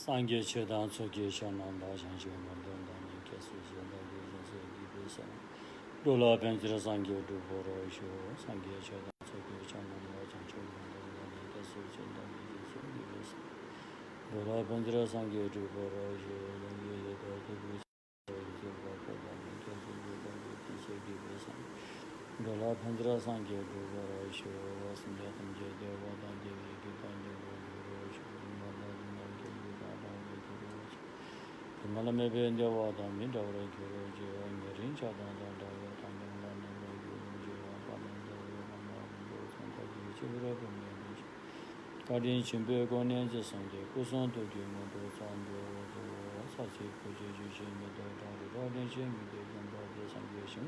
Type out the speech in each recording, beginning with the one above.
상계 최단 초기 현황다 장시 만든다 계속 현장에 계속 이베서 로라 벤지라 상계 두보로쇼 상계 최단 초기 현황다 장시 만든다 계속 현장에 계속 이베서 로라 벤지라 상계 두보로쇼 연계에다 두고 로라 벤지라 상계 두보로쇼 신자탐제 대와단제 Malamebe Wada Midora Guruji, Merin Chadanda, Tangan, Guardian Chimbe Gonian Sunday, Kusan to Dimodo Sando, Sachi Puji, Guardian Chimbe, the Sangation,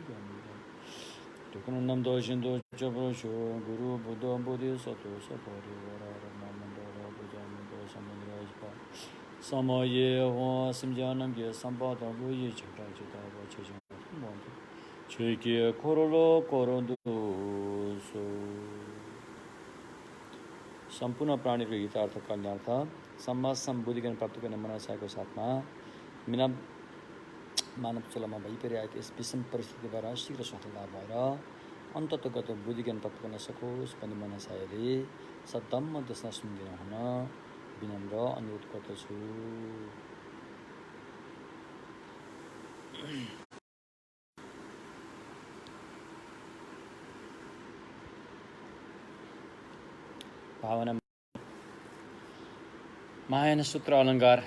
Tukunam Doshindo Chabrosho, Guru Buddha Bodhi Sato, Sapori, Mamandora, Buddha, Samandra. Samaye Hua Simjanam Ge Sambata Luyi Chita Chita Chita Chiki Korolo Korondu So Sampuna Prani Gita Kalnartha Sama Sambudigan Pratukan Manasa Satma Mina Manap Solama Baiperi Bisam Persiti Barashi Rasatala Bara Antatogato Budigan Pratukan Sakos Panimanasari Satam Dasnasundina विनम्र अनुरोध गर्दछु भावना महायान सूत्र अलंकार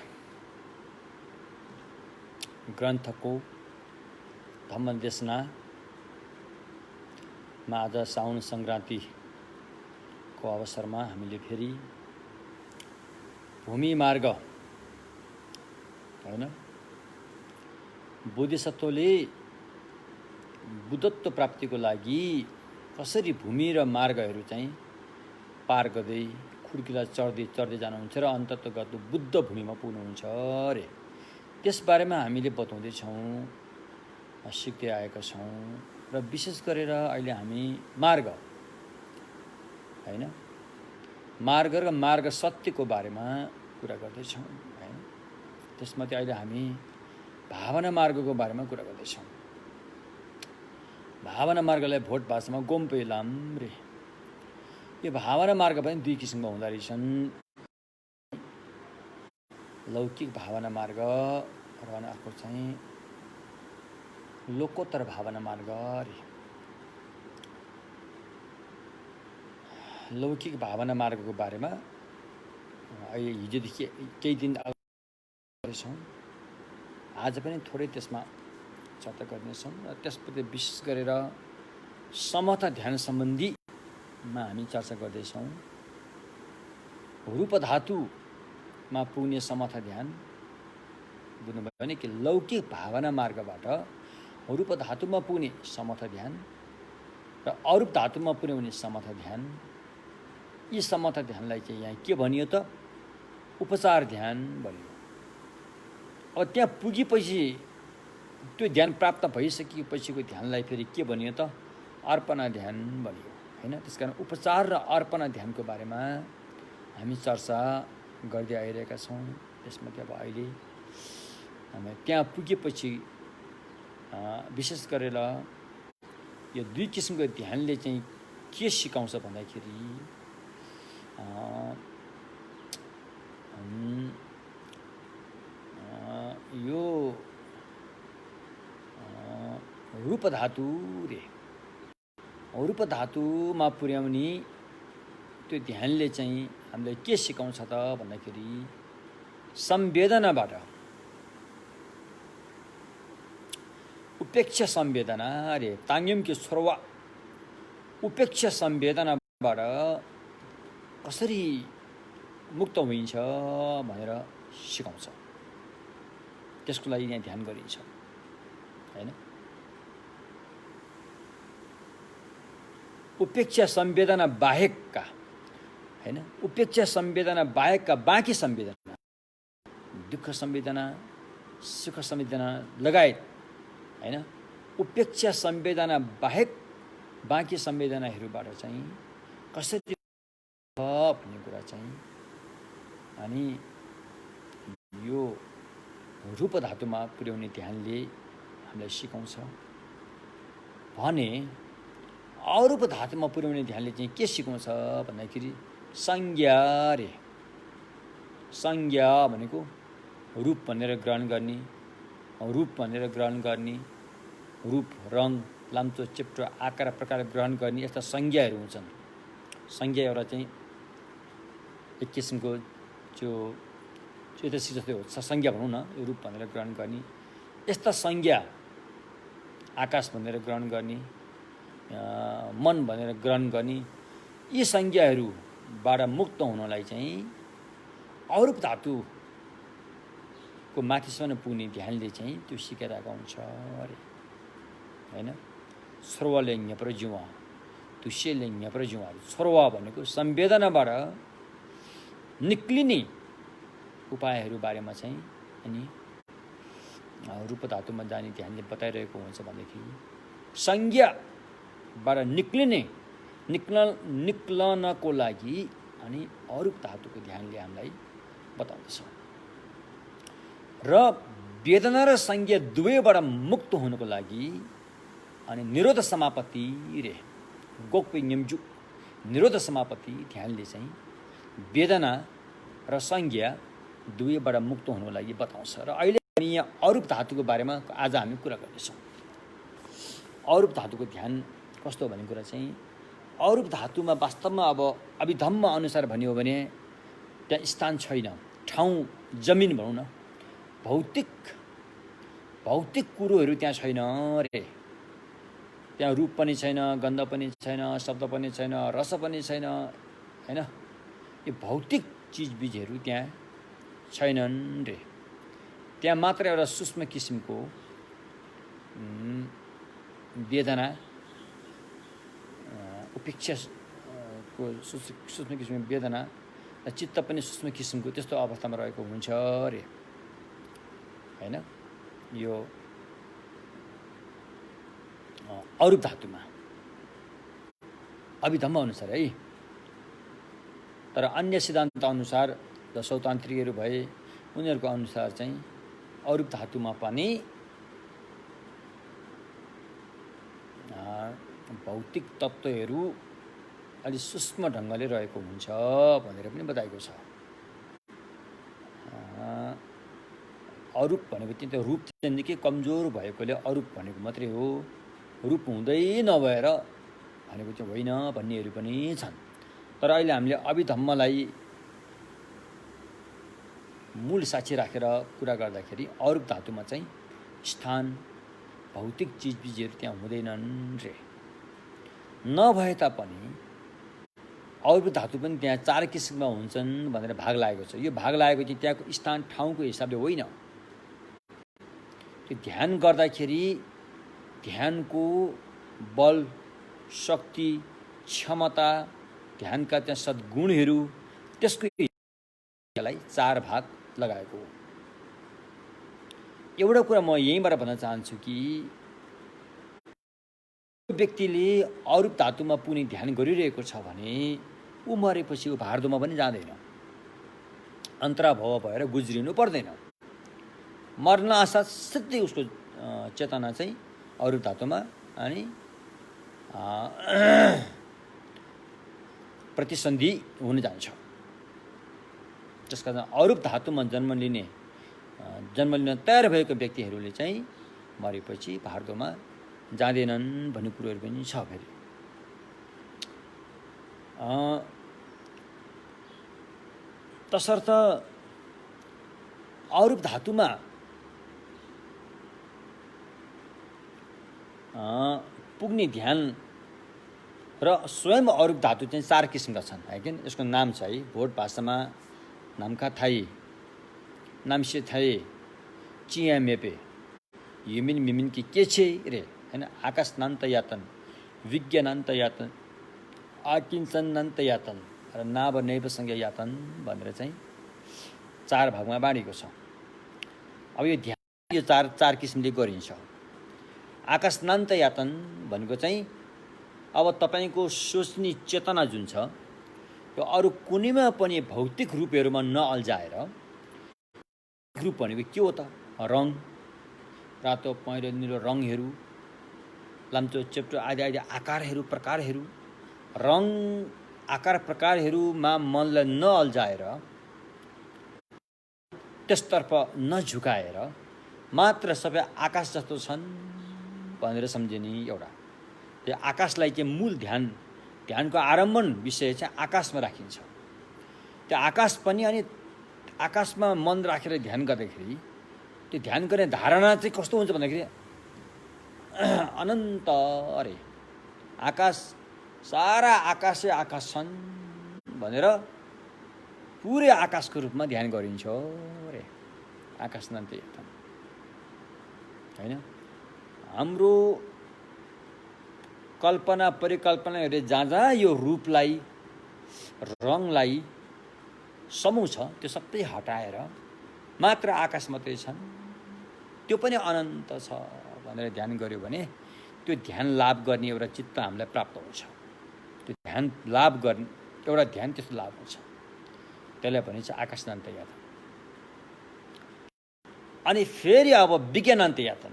ग्रन्थको धम्मदेशना मा आज साउन संक्रान्तिको अवसरमा हामीले फेरि भूमि मार्ग हैन बोधिसत्वले बुद्धत्व प्राप्तिको लागि कसरी भूमि र मार्गहरू चाहिँ पार गर्दै खुड्किला चढ्दै जानुहुन्छ र अन्ततगत बुद्ध भूमिमा पुग्नुहुन्छ रे त्यसबारेमा हामीले बताउँदै छौं सिक्दै आएका छौं र विशेष गरेर अहिले हामी मार्ग हैन मार्ग र मार्ग सत्यको बारेमा कुरा गर्दै छौं हैन त्यसमध्ये अहिले हामी भावना मार्गको बारेमा कुरा गर्दै छौं भावना मार्गलाई भोट भाषामा गोम्पेलाम रे यो भावना मार्ग पनि दुई किसिमका हुँदा रहेछन् लौकिक भावना मार्ग र अर्को चाहिँ लोकोत्तर भावना मार्ग रे लौकिक भावना मार्गको बारेमा अहिले हिजोदेखि केही दिन अगाडि छौं आज पनि थोरै त्यसमा चर्चा गर्नेछौं र त्यसपछि विशेष गरेर समता ध्यान सम्बन्धीमा हामी चर्चा गर्दै छौं रूप धातुमा पुग्ने समता ध्यान बुझ्नुभयो भने कि लौकिक भावना मार्गबाट रूप धातुमा पुग्ने समता ध्यान र अरूप धातुमा पुर्याउने समता ध्यान यी समता ध्यानलाई चाहिँ यहाँ के भनियो त उपचार ध्यान भनियो अब त्यहाँ पुगेपछि त्यो ध्यान प्राप्त भइसकेपछिको ध्यानलाई फेरि के भनियो त अर्पणा ध्यान भनियो हैन त्यसकारण उपचार र अर्पणा ध्यानको बारेमा हामी चर्चा गर्दै आइरहेका छौं त्यसमध्ये अब अहिले हामी त्यहाँ पुगेपछि विशेष गरेर यो दुई किसिमको ध्यानले चाहिँ के सिकाउँछ भन्दाखेरि यो रूप धातु रे रूप धातुमा पुर्याउने त्यो ध्यानले चाहिँ हामीलाई के सिकाउँछ त भन्दाखेरि संवेदनाबाट उपेक्षा संवेदना रे ताङ्यमको छोरवा उपेक्षा संवेदनाबाट कसरी मुक्त हुन्छ भनेर सिकाउँछ त्यसको लागि यहाँ ध्यान गरिन्छ हैन उपेक्षा संवेदना बाहेकका हैन उपेक्षा संवेदना बाहेकका बाँकी संवेदना दुःख संवेदना सुख संवेदना लगायत हैन उपेक्षा संवेदना बाहेक बाँकी संवेदनाहरूबाट चाहिँ कसरी भन्ने कुरा चाहिँ अनि यो रूप धातुमा पुर्याउने ध्यानले हामीलाई सिकाउँछ भने अरूप धातुमा पुर्याउने ध्यानले चाहिँ के सिकाउँछ भन्दाखेरि संज्ञा रे। संज्ञा भनेको रूप भनेर ग्रहण गर्ने, रूप भनेर ग्रहण गर्ने, रूप रङ लाम्चो चेप्टो आकार प्रकार ग्रहण गर्ने यस्ता संज्ञाहरू हुन्छन्। संज्ञा एउटा चाहिँ एक किसिमको जो चेतसी जस्तै हो, संज्ञा भनौँ न, यो रूप भनेर ग्रहण गर्ने यस्ता संज्ञा, आकाश भनेर ग्रहण गर्ने, मन भनेर ग्रहण गर्ने, यी संज्ञाहरूबाट मुक्त हुनलाई चाहिँ अरूप धातुको माथिसम्म पुग्ने ध्यानले चाहिँ त्यो सिकाइरहेको हुन्छ अरे होइन। सर्वलिङ्ग प्रजुवा तुष्यलिङ्ग प्रजुवाहरू, सर्व भनेको संवेदनाबाट निक्लिने उपायहरू बारेमा चाहिँ अनि रूप धातुमा जाने ध्यानले बताइरहेको हुन्छ भनेदेखि संज्ञाबाट निक्लनको लागि अनि अरूप धातुको ध्यानले हामीलाई बताउँदछ। र वेदना र संज्ञा दुवैबाट मुक्त हुनको लागि अनि निरोध समापत्ति रे गोक्पे न्यम्जु निरोध समापत्ति ध्यानले चाहिँ वेदना र संज्ञा दुवैबाट मुक्त हुनको लागि बताउँछ। र अहिले हामी यहाँ अरूप धातुको बारेमा आज हामी कुरा गर्नेछौँ। अरूप धातुको ध्यान कस्तो भन्ने कुरा चाहिँ अरूप धातुमा वास्तवमा अब अभिधम्म अनुसार भन्यो भने त्यहाँ स्थान छैन, ठाउँ जमिन भनौँ न, भौतिक कुरोहरू त्यहाँ छैन रे। त्यहाँ रूप पनि छैन, गन्ध पनि छैन, शब्द पनि छैन, रस पनि छैन होइन। यो भौतिक चिजबिजहरू त्यहाँ छैनन् रे। त्यहाँ मात्र एउटा सूक्ष्म किसिमको वेदना, उपेक्षाको सूक्ष्म किसिमको वेदना र चित्त पनि सूक्ष्म किसिमको त्यस्तो अवस्थामा रहेको हुन्छ अरे होइन। यो अरूप धातुमा अभिधम्म अनुसार है। तर अन्य सिद्धान्त अनुसार र सौतान्त्रिकहरू भए उनीहरूको अनुसार चाहिँ अरूप धातुमा पनि भौतिक तत्त्वहरू अलि सूक्ष्म ढङ्गले रहेको हुन्छ भनेर पनि बताएको छ। अरूप भनेको चाहिँ त्यो रूप चाहिँ निकै कमजोर भएकोले अरूप भनेको मात्रै हो, रूप हुँदै नभएर भनेको चाहिँ होइन भन्नेहरू पनि छन्। तर अहिले हामीले अभिधम्मलाई मूल साक्षी राखेर कुरा गर्दाखेरि अरूप धातुमा चाहिँ स्थान भौतिक चिजबिजहरू त्यहाँ हुँदैनन् रे। नभए तापनि अरूप धातु पनि त्यहाँ 4 किसिममा हुन्छन् भनेर भाग लागेको छ। यो भाग लागेको चाहिँ त्यहाँको स्थान ठाउँको हिसाबले होइन। त्यो ध्यान गर्दाखेरि ध्यानको बल, शक्ति, क्षमता, ध्यानका त्यहाँ सद्गुणहरू त्यसको 4 भाग लगाएको हो। एउटा कुरा म यहीँबाट भन्न चाहन्छु कि व्यक्तिले अरूप धातुमा पुग्ने ध्यान गरिरहेको छ भने ऊ मरेपछि ऊ भारदोमा पनि जाँदैन, अन्तराभव भएर गुज्रिनु पर्दैन। मर्न आसाथ सिधै उसको चेतना चाहिँ अरूप धातुमा अनि प्रतिसन्धि हुन जान्छ। त्यसका कारण अरूप धातुमा जन्म लिन तयार भएको व्यक्तिहरूले चाहिँ मरेपछि भारदोमा जाँदैनन् भन्ने कुरोहरू पनि छ। फेरि तसर्थ अरूप धातुमा पुग्ने ध्यान र स्वयं अरूप धातु चाहिँ 4 किसिमका छन् है कि। यसको नाम छ है, भोट भाषामा नामखा थाई, नाम्से थाई, चिया मेपे, युमिन मिमिन कि के छे रे हैन। आकाशनान्त यातन, विज्ञानान्त यातन, आकिञ्चनान्त यातन र नाभ नैवसँग यातन भनेर चाहिँ 4 भागमा बाँडेको छ। अब यो ध्यान यो चार किसिमले गरिन्छ। आकाशनान्त यातन भनेको चाहिँ अब तपाईको सोच्ने चेतना जुन छ यो अरू कुनैमा पनि भौतिक रूपहरूमा नअल्झाएर रूप भनेको के हो त? रङ, रातो पहेँलो निलो रङहरू, लाम्चो चेप्टो आदि आदि आकारहरू प्रकारहरू। रङ आकार प्रकारहरूमा मनलाई नअल्झाएर, त्यसतर्फ नझुकाएर मात्र सबै आकाश जस्तो छन् भनेर सम्झिने एउटा। त्यो आकाशलाई चाहिँ मूल ध्यानको आरम्भन विषय चाहिँ आकाशमा राखिन्छ। त्यो आकाश पनि अनि आकाशमा मन राखेर ध्यान गर्दाखेरि त्यो ध्यान गर्ने धारणा चाहिँ कस्तो हुन्छ भन्दाखेरि अनन्त अरे आकाश, सारा आकाशै आकाश छन् भनेर पुरै आकाशको रूपमा ध्यान गरिन्छ रे। आकाश नान्त यातन होइन। हाम्रो कल्पना परिकल्पनाहरूले जहाँ जहाँ यो रूपलाई रङलाई समूह छ त्यो सबै हटाएर मात्र आकाश मात्रै छन्, त्यो पनि अनन्त छ भनेर ध्यान गर्यो भने त्यो ध्यान लाभ गर्ने एउटा चित्त हामीलाई प्राप्त हुन्छ। त्यो ध्यान लाभ गर्ने एउटा ध्यान त्यस्तो लाभ हुन्छ, त्यसलाई भनिन्छ आकाशनान्त यातन। अनि फेरि अब विज्ञानान्त यातन।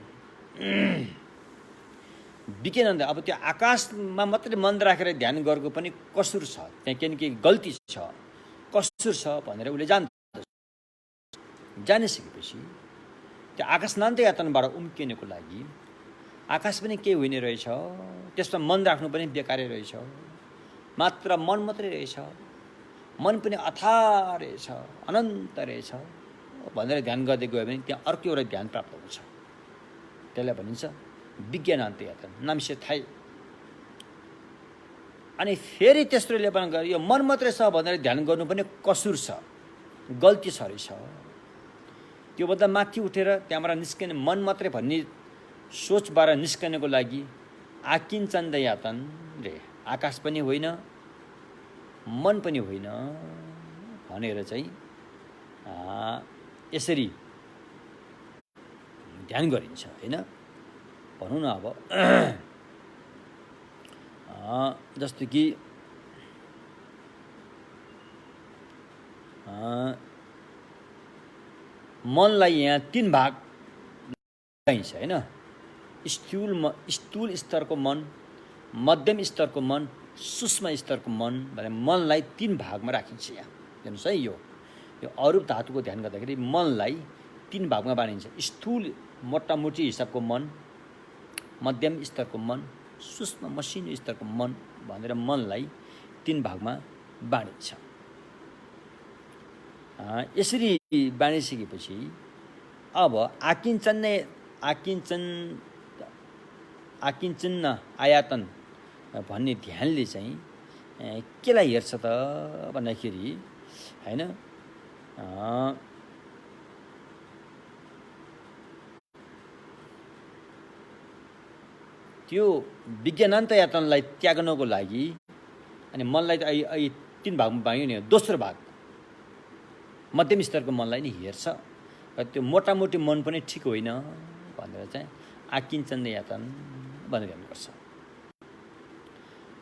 विज्ञानान्त, अब त्यो आकाशमा मात्रै मन राखेर ध्यान गरेको पनि कसुर छ, त्यहाँ केही न केही गल्ती छ, कसुर छ भनेर उसले जानिसकेपछि त्यो आकाशनान्त यातनबाट उम्किनको लागि आकाश पनि केही हुने रहेछ, त्यसमा मन राख्नु पनि बेकारै रहेछ, मात्र मन मात्रै रहेछ, मन पनि अथाह रहेछ, अनन्त रहेछ भनेर ध्यान गर्दै गयो भने त्यहाँ अर्को एउटा ध्यान प्राप्त हुन्छ। त्यसलाई भनिन्छ विज्ञानान्त यातन, नामसे थाइ। अनि फेरि तेस्रो लेपन गरे यो मन मात्रै छ भनेर ध्यान गर्नु पनि कसुर छ, गल्ती छ रहेछ। त्योभन्दा माथि उठेर त्यहाँबाट निस्किने मन मात्रै भन्ने सोचबाट निस्कनको लागि आकिञ्चन्द यातन रे, आकाश पनि होइन मन पनि होइन भनेर चाहिँ यसरी ध्यान गरिन्छ होइन। भनौँ न अब जस्तो कि मनलाई यहाँ 3 भाग चाहिन्छ होइन। स्थूल स्तरको मन, मध्यम स्तरको मन, सूक्ष्म स्तरको मन भनेर मनलाई 3 भागमा राखिन्छ। यहाँ हेर्नुहोस् है, यो अरूप धातुको ध्यान गर्दाखेरि मनलाई 3 भागमा बाँडिन्छ। स्थूल मोटामोटी हिसाबको मन, मध्यम स्तरको मन, सूक्ष्म मसिनो स्तरको मन भनेर मनलाई 3 भागमा बाँडिन्छ। यसरी बाँडिसकेपछि अब आकिञ्चन्न आयातन भन्ने ध्यानले चाहिँ केलाई हेर्छ त भन्दाखेरि होइन, त्यो विज्ञानान्त यातनलाई त्याग्नको लागि अनि मनलाई त अहिले 3 भागमा बाँड्यो नि, दोस्रो भाग मध्यम स्तरको मनलाई नि हेर्छ र त्यो मोटामोटी मन पनि ठिक होइन भनेर चाहिँ आकिञ्चन्द यातन भनेर हेर्नुपर्छ।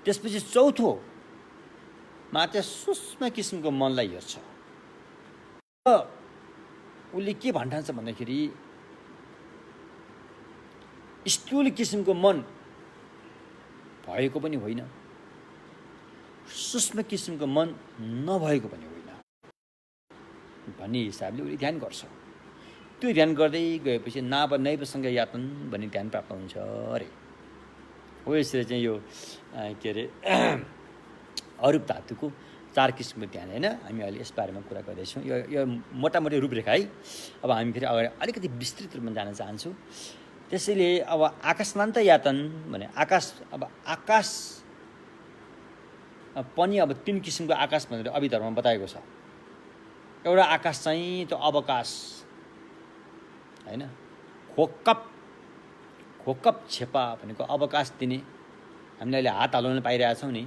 त्यसपछि चौथोमा चाहिँ सूक्ष्म किसिमको मनलाई हेर्छ। उसले के भन्ठान्छ भन्दाखेरि स्थूल किसिमको मन भएको पनि होइन, सूक्ष्म किसिमको मन नभएको पनि होइन भन्ने हिसाबले उसले ध्यान गर्छ। त्यो ध्यान गर्दै गएपछि नैवसङ्ग यातन भन्ने ध्यान प्राप्त हुन्छ अरे। हो यसरी चाहिँ यो के अरे अरूप धातुको 4 किसिमको ध्यान होइन, हामी अहिले यस बारेमा कुरा गर्दैछौँ। यो मोटामोटी रूपरेखा है। अब हामी फेरि अगाडि अलिकति विस्तृत रूपमा जान चाहन्छौँ। त्यसैले अब आकाशनान्त यातन भने आकाश पनि अब 3 किसिमको आकाश भनेर अभिधर्ममा बताएको छ। एउटा आकाश चाहिँ त्यो अवकाश होइन, खोकप छेपा भनेको अवकाश दिने, हामीले अहिले हात हल्लाउन पाइरहेछौँ नि,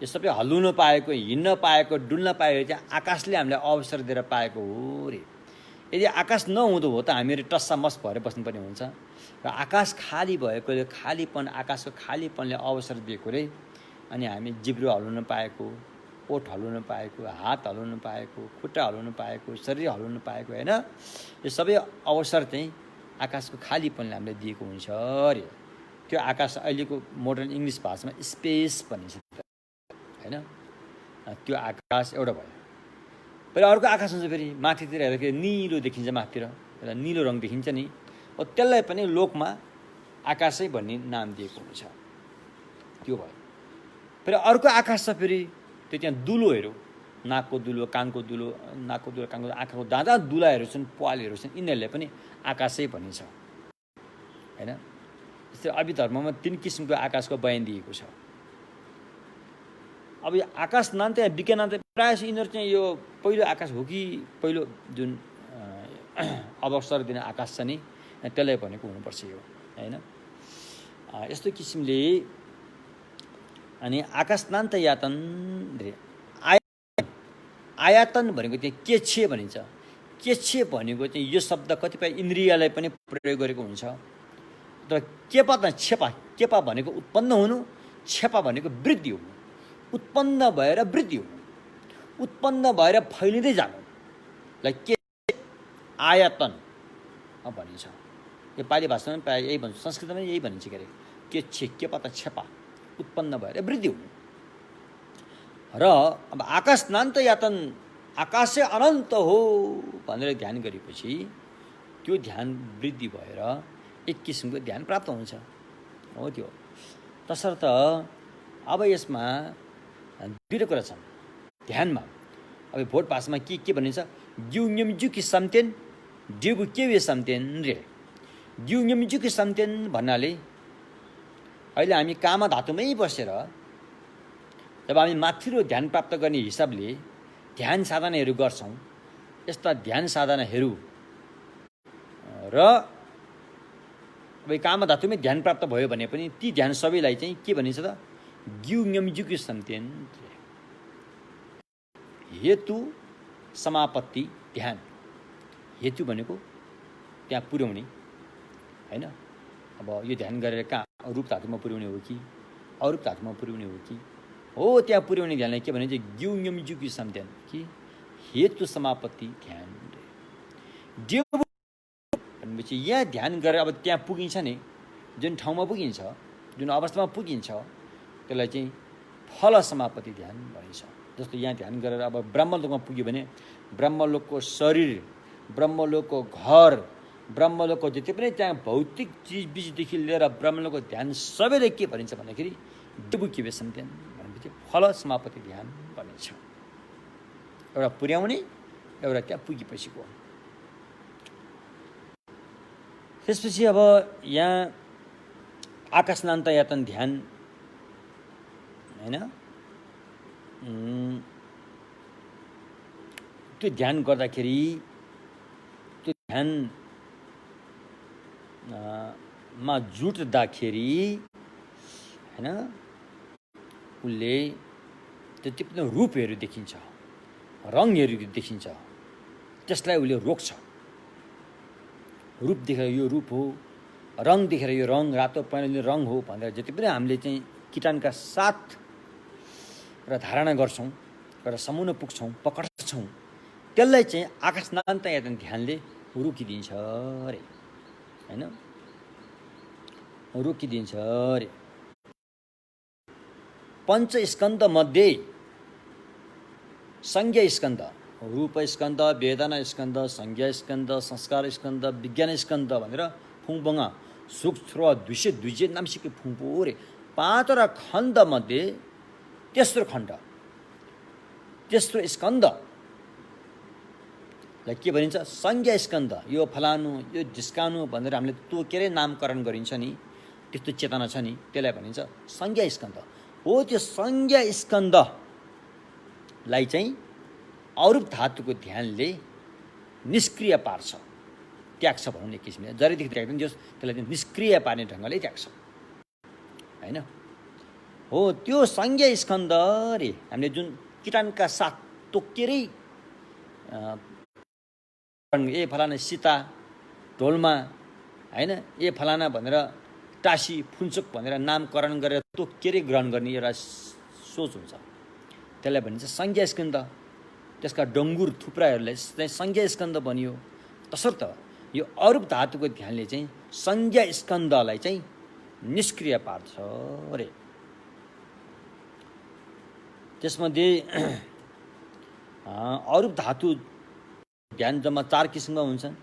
यो सबै हल्लुन पाएको, हिँड्न पाएको, डुल्न पाएको चाहिँ आकाशले हामीलाई अवसर दिएर पाएको हो रे। यदि आकाश नहुँदो हो त हामीहरू टस्सा मस भएर बस्नुपर्ने हुन्छ र आकाश खाली भएकोले आकाशको खालीपनले अवसर दिएको रे, अनि हामी जिब्रो हल्लाउन पाएको, ओठ हल्लाउन पाएको, हात हल्लाउन पाएको, खुट्टा हल्लाउन पाएको, शरीर हल्लाउन पाएको होइन, यो सबै अवसर चाहिँ आकाशको खालीपनले हामीलाई दिएको हुन्छ अरे। त्यो आकाश अहिलेको मोडर्न इङ्ग्लिस भाषामा स्पेस भनिन्छ होइन। त्यो आकाश एउटा भयो। फेरि अर्को आकाश हुन्छ, फेरि माथितिर हेर्दाखेरि निलो देखिन्छ, माथितिर एउटा निलो रङ देखिन्छ नि, त्यसलाई पनि लोकमा आकाशै भन्ने नाम दिएको हुन्छ, त्यो भयो। फेरि अर्को आकाश छ, फेरि त्यो त्यहाँ दुलोहरू, नाकको दुलो, कानको दुलो, नाकको दुलो, कानको, आँखाको दाँदा दुलाहरू छन्, प्वालहरू छन्, यिनीहरूलाई पनि आकाशै भनिन्छ होइन। जस्तै अभी धर्ममा 3 किसिमको आकाशको बयान दिएको छ। अब यो आकाश नाम चाहिँ विज्ञान प्रायः यिनीहरू चाहिँ यो पहिलो आकाश हो कि पहिलो जुन अवसर दिने आकाश छ नि, त्यसलाई भनेको हुनुपर्छ यो होइन। यस्तो किसिमले अनि आकाशनान्त यातन आयतन भनेको चाहिँ केछे भनिन्छ। केछे भनेको चाहिँ यो शब्द कतिपय इन्द्रियलाई पनि प्रयोग गरेको हुन्छ। तर केपा त छेपा, केपा भनेको उत्पन्न हुनु, छेपा भनेको वृद्धि हुनु, उत्पन्न भएर वृद्धि हुनु, उत्पन्न भएर फैलिँदै जानुलाई के आयतन भनिन्छ। नेपाली भाषामा प्रायः यही भन्छ, संस्कृतमा यही भनिन्छ के अरे, केछे, केपा त छेपा, उत्पन्न भएर वृद्धि हुनु। र अब आकाशनान्त यातन, आकाशै अनन्त हो भनेर ध्यान गरेपछि त्यो ध्यान वृद्धि भएर एक किसिमको ध्यान प्राप्त हुन्छ हो त्यो। तसर्थ अब यसमा दुईवटा कुरा छन् ध्यानमा। अब भोट भाषामा के भनिन्छ, ग्युङम्जुकी सम्तेन डेबु के वे सम्तेन रे। ग्युङम्जुकी सम्तेन भन्नाले अहिले हामी कामा धातुमै बसेर जब हामी माथिल्लो ध्यान प्राप्त गर्ने हिसाबले ध्यान साधनाहरू गर्छौँ, यस्ता ध्यान साधनाहरू र अब कामा धातुमै ध्यान प्राप्त भयो भने पनि ती ध्यान सबैलाई चाहिँ के भनिन्छ त, ग्युङम्जुकी सम्तेन। हेतु समापत्ति ध्यान, हेतु भनेको त्यहाँ पुर्याउने होइन। अब यो ध्यान गरेर कहाँ रूप धातुमा पुर्याउने हो कि अरूप धातुमा पुर्याउने हो कि हो, त्यहाँ पुर्याउने ध्यानलाई के भनिन्छ, ग्युङम्जुकी सम्तेन कि हेतु समापत्ति ध्यान। भनेपछि यहाँ ध्यान गरेर अब त्यहाँ पुगिन्छ नि, जुन ठाउँमा पुगिन्छ, जुन अवस्थामा पुगिन्छ, त्यसलाई चाहिँ फल समापत्ति ध्यान भनिन्छ। जस्तो यहाँ ध्यान गरेर अब ब्रह्मलोकमा पुग्यो भने ब्रह्मलोकको शरीर, ब्रह्मलोकको घर, ब्रह्मलोकको जति पनि त्यहाँ भौतिक चिजबिजदेखि लिएर ब्रह्मलोकको ध्यान सबैले के भनिन्छ भन्दाखेरि डेबुकी सम्तेन भनेपछि फल समापत्ति ध्यान भनिन्छ। एउटा पुर्याउने, एउटा त्यहाँ पुगेपछिको। त्यसपछि अब यहाँ आकाशनान्त यातन ध्यान होइन, त्यो ध्यान गर्दाखेरि त्यो ध्यानमा जुट्दाखेरि होइन उसले त्यति पनि रूपहरू देखिन्छ, रङहरू देखिन्छ, त्यसलाई उसले रोक्छ। रूप देखेर यो रूप हो, रङ देखेर यो रङ, रातो पहेँलो रङ हो भनेर जति पनि हामीले चाहिँ किटाणका साथ र धारणा गर्छौँ र सम्मुन पुग्छौँ, पकड्छौँ, त्यसलाई चाहिँ आकाशनान्त यातन ध्यानले रोकिदिन्छ अरे होइन, रोकिदिन्छ अरे। पञ्चस्कन्द मध्ये संज्ञा स्कन्द, रूप स्कन्द, वेदना स्कन्द, संज्ञा स्कन्द, संस्कार स्कन्द, विज्ञान स्कन्द भनेर फुङबङ्गा सूक्ष्म द्विषे द्विजे नामसिके फुङपो रे 5वटा खण्डमध्ये तेस्रो खण्ड, तेस्रो स्कन्धलाई के भनिन्छ, संज्ञा स्कन्द। यो फलानु, यो ढिस्कानु भनेर हामीले तोकेरै नामकरण गरिन्छ नि, त्यस्तो चेतना छ नि, त्यसलाई भनिन्छ संज्ञा स्कन्द हो। त्यो संज्ञा स्कन्धलाई चाहिँ अरूप धातुको ध्यानले निष्क्रिय पार्छ, त्याग्छ भनौँ न एक किसिमले। जरेदेखि त्याग्दैन, त्यसलाई चाहिँ निष्क्रिय पार्ने ढङ्गले त्याग्छ होइन हो। त्यो संज्ञा स्कन्द रे हामीले जुन किटाणका साथ तोकेरै ए फलाना सीता ढोलमा होइन, ए फलाना भनेर टासी फुन्चुक भनेर नामकरण गरेर तोकेरै ग्रहण गर्ने एउटा सोच हुन्छ। त्यसलाई भनिन्छ संज्ञा स्कन्द। त्यसका डङ्गुर थुप्राहरूलाई चाहिँ संज्ञा स्कन्द बनियो। तसर्थ यो अरूप धातुको ध्यानले चाहिँ संज्ञा स्कन्दलाई चाहिँ निष्क्रिय पार्छ अरे। त्यसमध्ये अरूप धातु ध्यान जम्मा 4 किसिमका हुन्छन्।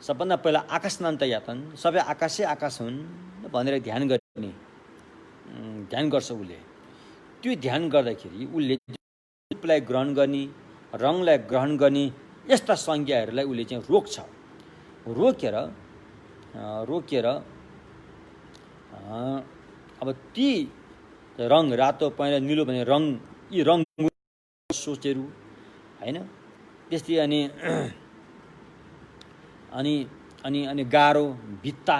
सबभन्दा पहिला आकाशनान्त यातन, सबै आकाशै आकाश हुन् भनेर ध्यान गर्छ उसले। त्यो ध्यान गर्दाखेरि उसले रूपलाई ग्रहण गर्ने, रङलाई ग्रहण गर्ने यस्ता संज्ञाहरूलाई उसले चाहिँ रोक्छ। रोकेर अब ती रङ रातो, पहेँलो, निलो भने रङ, यी रङ सोचहरू हैन। त्यस्तै अनि गारो, भित्ता,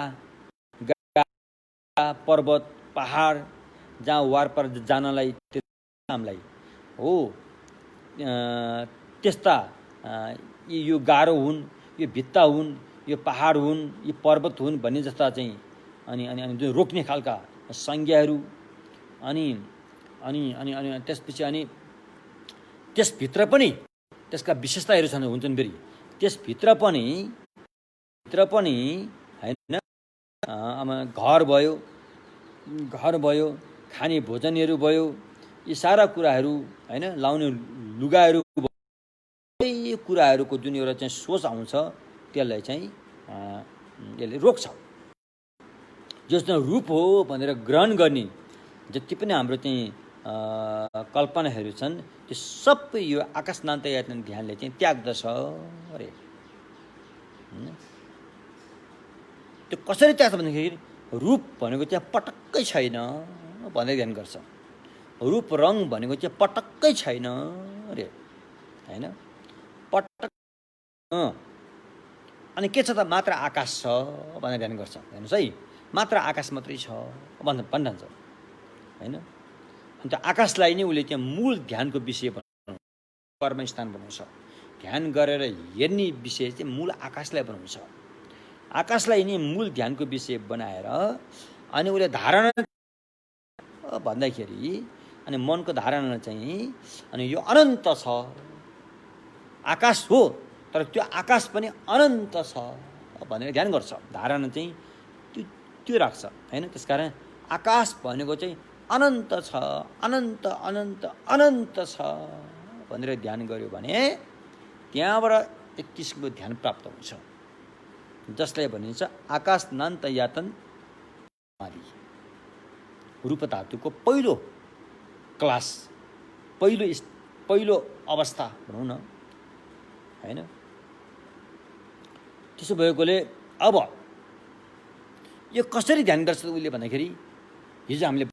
पर्वत, पहाड जहाँ वारपार जानलाई नामलाई हो त्यस्ता यो गारो हुन्, यो भित्ता हुन्, यो पहाड हुन्, यो पर्वत हुन् भन्ने जस्ता चाहिँ अनि जुन रोक्ने खालका संज्ञाहरू अनि त्यसपछि त्यसभित्र पनि त्यसका विशेषताहरू हुन्छन्। फेरि त्यसभित्र पनि हैन घर भयो, खाने भोजनहरू भयो, यी सारा कुराहरू हैन, लाउने लुगाहरू, यी कुराहरूको जुन एउटा चाहिँ सोच आउँछ त्यसलाई चाहिँ यसले रोक्छ। जस्तो रूप हो भनेर ग्रहण गर्ने जति पनि हाम्रो चाहिँ कल्पनाहरू छन् त्यो सबै यो आकाशनान्त यातन ध्यानले चाहिँ त्याग्दछ अरे। त्यो कसरी त्याग्छ भन्दाखेरि रूप भनेको चाहिँ पटक्कै छैन भनेर ध्यान गर्छ। रूप रङ भनेको चाहिँ पटक्कै छैन अरे हैन, पटक अनि के छ त मात्र आकाश छ भनेर ध्यान गर्छ। हेर्नुहोस् है, मात्र आकाश मात्रै छ भन्छ हैन। अन्त आकाशलाई नै उसले त्यहाँ मूल ध्यानको विषय बनाउँछ, कर्मस्थान बनाउँछ। ध्यान गरेर हेर्ने विषय चाहिँ मूल आकाशलाई बनाउँछ। आकाशलाई नै मूल ध्यानको विषय बनाएर अनि उसले धारणा भन्दाखेरि अनि मनको धारणा चाहिँ अनि यो अनन्त छ, आकाश हो तर त्यो आकाश पनि अनन्त छ भनेर ध्यान गर्छ। धारणा चाहिँ त्यो राख्छ हैन। त्यसकारण आकाश भनेको चाहिँ अनन्त छ, अनन्त अनन्त अनन्त छ भनेर ध्यान गर्यो भने त्यहाँबाट एक किसिमको ध्यान प्राप्त हुन्छ, जसलाई भनिन्छ आकाशनान्त यातन समाधि। रूप धातुको पहिलो क्लास, पहिलो अवस्था भनौँ न हैन। त्यसो भएकोले अब यो कसरी ध्यान गर्छ उसले भन्दाखेरि हिजो हामीले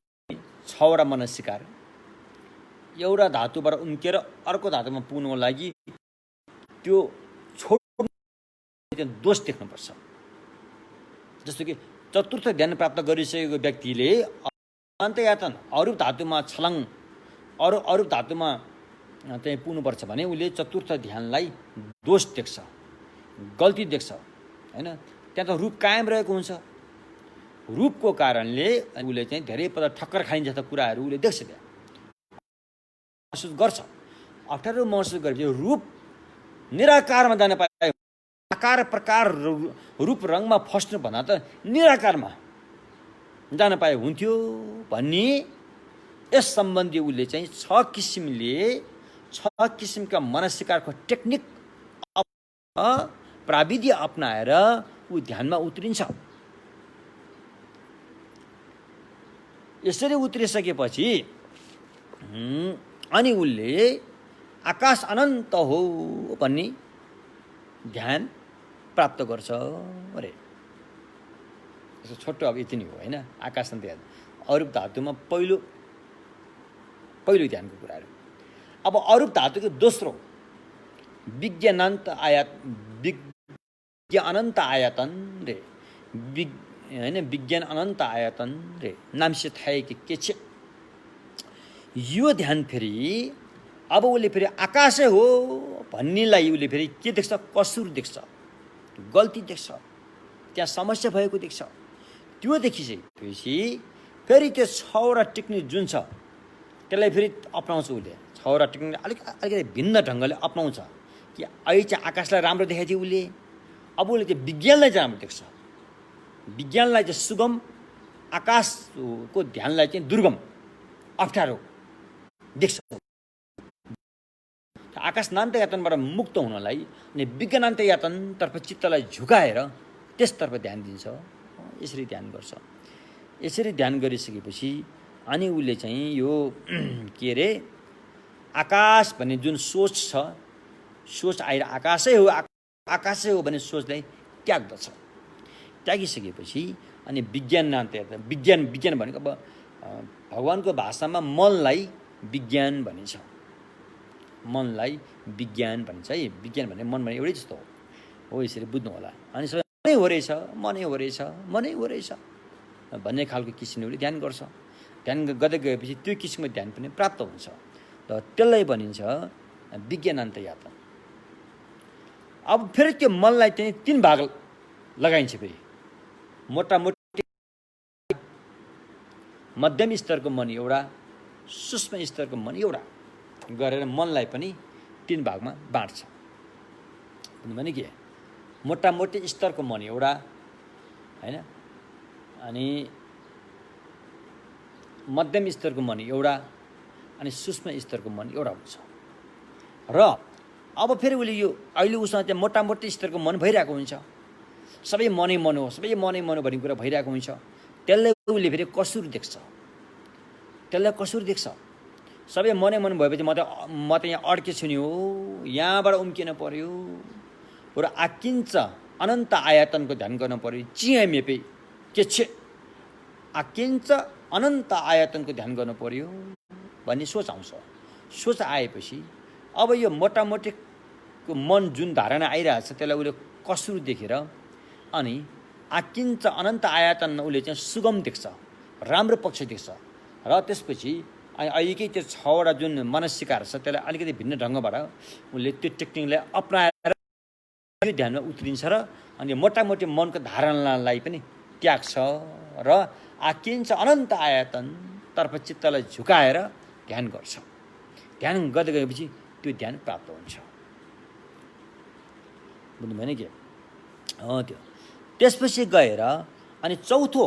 6वटा मनस्सिकार एउटा धातुबाट उम्केर अर्को धातुमा पुग्नको लागि त्यो छोड्नु दोष देख्नुपर्छ। जस्तो कि चतुर्थ ध्यान प्राप्त गरिसकेको व्यक्तिले अन्तयातन अरू धातुमा छलाङ अरू धातुमा चाहिँ पुग्नुपर्छ भने उसले चतुर्थ ध्यानलाई दोष देख्छ, गल्ती देख्छ हैन। त्यहाँ त रूप कायम रहेको हुन्छ। रूपको कारणले उसले चाहिँ धेरै पल्ट ठक्कर खाइन्छ जस्ता कुराहरू उसले देख्छ, त्यहाँ महसुस गर्छ। अप्ठ्यारो महसुस गरेपछि रूप निराकारमा जान पाए, आकार प्रकार रूप रङमा फस्नु भन्दा त निराकारमा जान पाए हुन्थ्यो भन्ने यस सम्बन्धी उसले चाहिँ 6 किसिमका मनस्सिकारको टेक्निक प्राविधि अपनाएर ऊ ध्यानमा उत्रिन्छ। यसरी उत्रिसकेपछि अनि उसले आकाश अनन्त हो भन्ने ध्यान प्राप्त गर्छ अरे। यसो छोटो अब यति नै हो हैन। आकाश अनन्त ध्यान अरूप धातुमा पहिलो ध्यानको कुराहरू। अब अरूप धातुको दोस्रो विज्ञानन्त अनन्त आयतन रे हैन, विज्ञान अनन्त आयतन रे नामसे थाहे के छ यो ध्यान। फेरि अब उसले फेरि आकाशै हो भन्नेलाई उसले फेरि के देख्छ, कसुर देख्छ, गल्ती देख्छ, त्यहाँ समस्या भएको देख्छ। त्यो देखिसकेपछि फेरि त्यो 6वटा टेक्निक जुन छ त्यसलाई फेरि अपनाउँछ उसले, छवटा टेक्निक अलिकति भिन्न ढङ्गले अपनाउँछ कि अहिले चाहिँ आकाशलाई राम्रो देखाएको थियो उसले, अब उसले चाहिँ विज्ञानलाई चाहिँ राम्रो देख्छ, विज्ञानलाई चाहिँ सुगम, आकाशको ध्यानलाई चाहिँ दुर्गम अप्ठ्यारो देख्छ। आकाशनान्त यातनबाट मुक्त हुनलाई अनि विज्ञानान्त यातनतर्फ चित्तलाई झुकाएर त्यसतर्फ ध्यान दिन्छ। यसरी ध्यान गर्छ। यसरी ध्यान गरिसकेपछि अनि उसले चाहिँ यो के अरे आकाश भन्ने जुन सोच छ, सोच आएर आकाशै हो भन्ने सोचलाई त्याग्दछ। त्यागिसकेपछि अनि विज्ञानान्त यातन, विज्ञान भनेको अब भगवानको भाषामा मनलाई विज्ञान भनिन्छ, मनलाई विज्ञान भनिन्छ है। विज्ञान भने मन भने एउटै जस्तो हो, यसरी बुझ्नु होला। अनि सबै मनै हो रहेछ, मनै हो रहेछ, मनै हो रहेछ भन्ने खालको किसिमले उसले ध्यान गर्छ। ध्यान गर्दै गएपछि त्यो किसिमको ध्यान पनि प्राप्त हुन्छ र त्यसलाई भनिन्छ विज्ञानान्त यातन। अब फेरि त्यो मनलाई चाहिँ 3 भाग लगाइन्छ फेरि, मोटामोटी मध्यम स्तरको मन एउटा, सूक्ष्म स्तरको मन एउटा गरेर मनलाई पनि 3 भागमा बाँड्छ। भने के मोटामोटी स्तरको मन एउटा हैन, अनि मध्यम स्तरको मन एउटा, अनि सूक्ष्म स्तरको मन एउटा हुन्छ। र अब फेरि उसले यो अहिले उसँग चाहिँ मोटामोटी स्तरको मन भइरहेको हुन्छ, सबै मनै मन हो, सबै मनै मन भन्ने कुरा भइरहेको हुन्छ। त्यसलाई उसले फेरि कसुर देख्छ, त्यसलाई कसुर देख्छ। सबै मनै मन भएपछि म त यहाँ अड्केछु नि हो, यहाँबाट उम्किन पर्यो र आकिन्छ अनन्त आयतनको ध्यान गर्न पर्यो। चिया मेपे के छे आकिन्छ अनन्त आयतनको ध्यान गर्न पर्यो भन्ने सोच आउँछ। सोच आएपछि अब यो मोटामोटीको मन जुन धारणा आइरहेछ त्यसलाई उसले कसुर देखेर अनि आकिन्छ अनन्त आयतनमा उसले चाहिँ सुगम देख्छ, राम्रो पक्ष देख्छ। र त्यसपछि अहिलेकै त्यो 6वटा जुन मनस्सिकार छ त्यसलाई अलिकति भिन्न ढङ्गबाट उसले त्यो टेक्निकलाई अपनाएर यो ध्यानमा उत्रिन्छ र अनि मोटामोटी मनको धारणालाई पनि त्याग्छ र आकिन्छ अनन्त आयतनतर्फ चित्तलाई झुकाएर ध्यान गर्छ। ध्यान गर्दै गएपछि त्यो ध्यान प्राप्त हुन्छ। बुझ्नु भएन के? त्यो त्यसपछि गएर अनि चौथो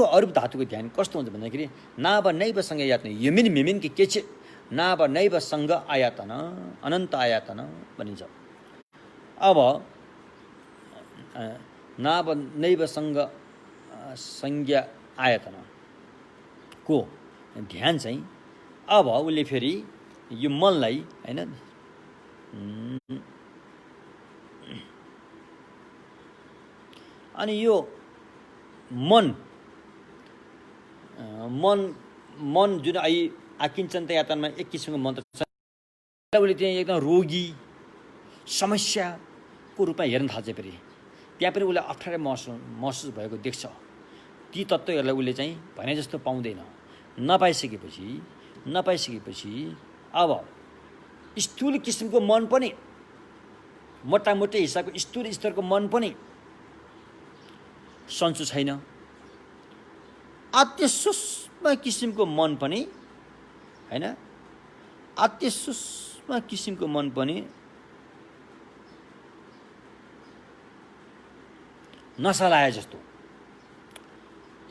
अरूप धातुको ध्यान कस्तो हुन्छ भन्दाखेरि नाभ नैवसँग यातन यमिन मिमिन के छ नाभ नैवसँग आयतन अनन्त आयतन भनिन्छ। अब नाभ नैवसँग संज्ञा आयतनको ध्यान चाहिँ अब उसले फेरि यो मनलाई हैन अनि यो मन जुन आकिञ्चन्त यातनमा एक किसिमको मन त छ, उसले चाहिँ एकदम रोगी समस्याको रूपमा हेर्न थाल्छ। फेरि त्यहाँ पनि उसलाई अप्ठ्यारो महसुस भएको देख्छ। ती तत्त्वहरूलाई उसले चाहिँ भने जस्तो पाउँदैन। नपाइसकेपछि अब स्थूल किसिमको मन पनि, मोटामोटी हिसाबको स्थूल स्तरको मन पनि सन्चो छैन। अति सूक्ष्म किसिमको मन पनि हैन, अति सूक्ष्म किसिमको मन पनि नसा लाए जस्तो,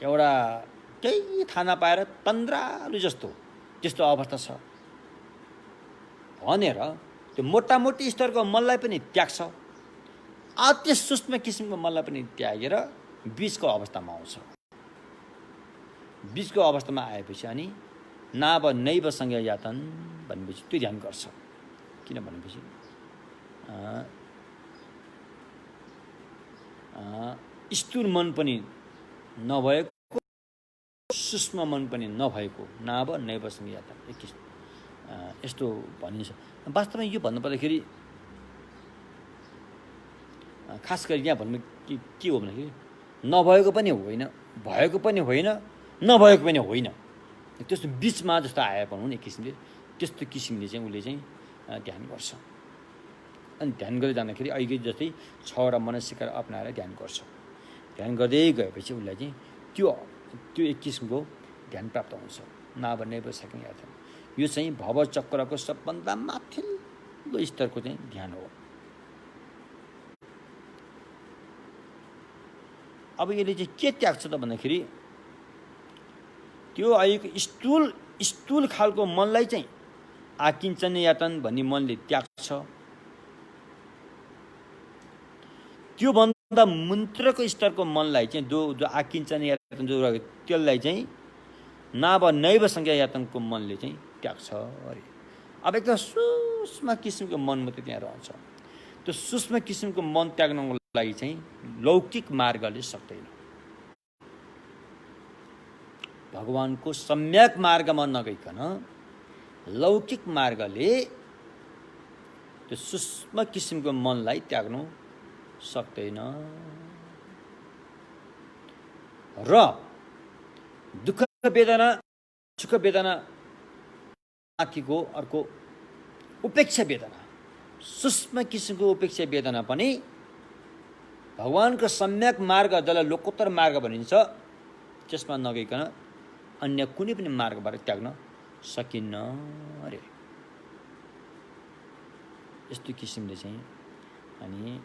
एउटा केही थाहा नपाएर तन्द्रालु जस्तो त्यस्तो अवस्था छ भनेर त्यो मोटामोटी स्तरको मनलाई पनि त्याग्छ, अति सूक्ष्म किसिमको मनलाई पनि त्यागेर बीचको अवस्थामा आउँछ। बीचको अवस्थामा आएपछि अनि नाभ नैवसँग यातन भनेपछि त्यो ध्यान गर्छ। किन भनेपछि स्थूल मन पनि नभएको, सूक्ष्म मन पनि नभएको नाभ नैवसँग यातन एक यस्तो भनिन्छ। वास्तवमा यो भन्नुपर्दाखेरि खास गरी यहाँ भन्नु के हो भन्दाखेरि नभएको पनि होइन, भएको पनि होइन, नभएको पनि होइन, त्यस्तो बिचमा जस्तो आए भनौँ न एक किसिमले, त्यस्तो किसिमले चाहिँ उसले चाहिँ ध्यान गर्छ। अनि ध्यान गर्दै जाँदाखेरि अहिले जस्तै 6वटा मनस्सिकार अपनाएर ध्यान गर्छ। ध्यान गर्दै गएपछि उसलाई चाहिँ त्यो एक किसिमको ध्यान प्राप्त हुन्छ। नाभ नैव सकिने यातन। यो चाहिँ भवचक्रको सबभन्दा माथिल्लो स्तरको चाहिँ ध्यान हो। अब यसले चाहिँ के त्याग्छ त भन्दाखेरि त्यो आएको स्थूल खालको मनलाई चाहिँ आकिञ्चन यातन भन्ने मनले त्याग्छ। त्यो भन्दा मन्त्रको स्तरको मनलाई चाहिँ जो आकिञ्चन यातन जो त्यसलाई चाहिँ नाभ नैव संज्ञा यातनको मनले चाहिँ त्याग्छ अरे। अब एकदम सूक्ष्म किसिमको मन मात्रै त्यहाँ रहन्छ। त्यो सूक्ष्म किसिमको मन त्याग्नको लागि चाहिँ लौकिक मार्गले सक्दैन। भगवानको सम्यक मार्गमा नगइकन लौकिक मार्गले त्यो सूक्ष्म किसिमको मनलाई त्याग्नु सक्दैन। र दुःख वेदना सुख वेदना माथिको अर्को उपेक्षा वेदना, सूक्ष्म किसिमको उपेक्षा वेदना पनि भगवानको सम्यक मार्ग जसलाई लोकोत्तर मार्ग भनिन्छ त्यसमा नगइकन अन्य कुनै पनि मार्गबाट त्याग्न सकिन्न अरे। यस्तो किसिमले चाहिँ अनि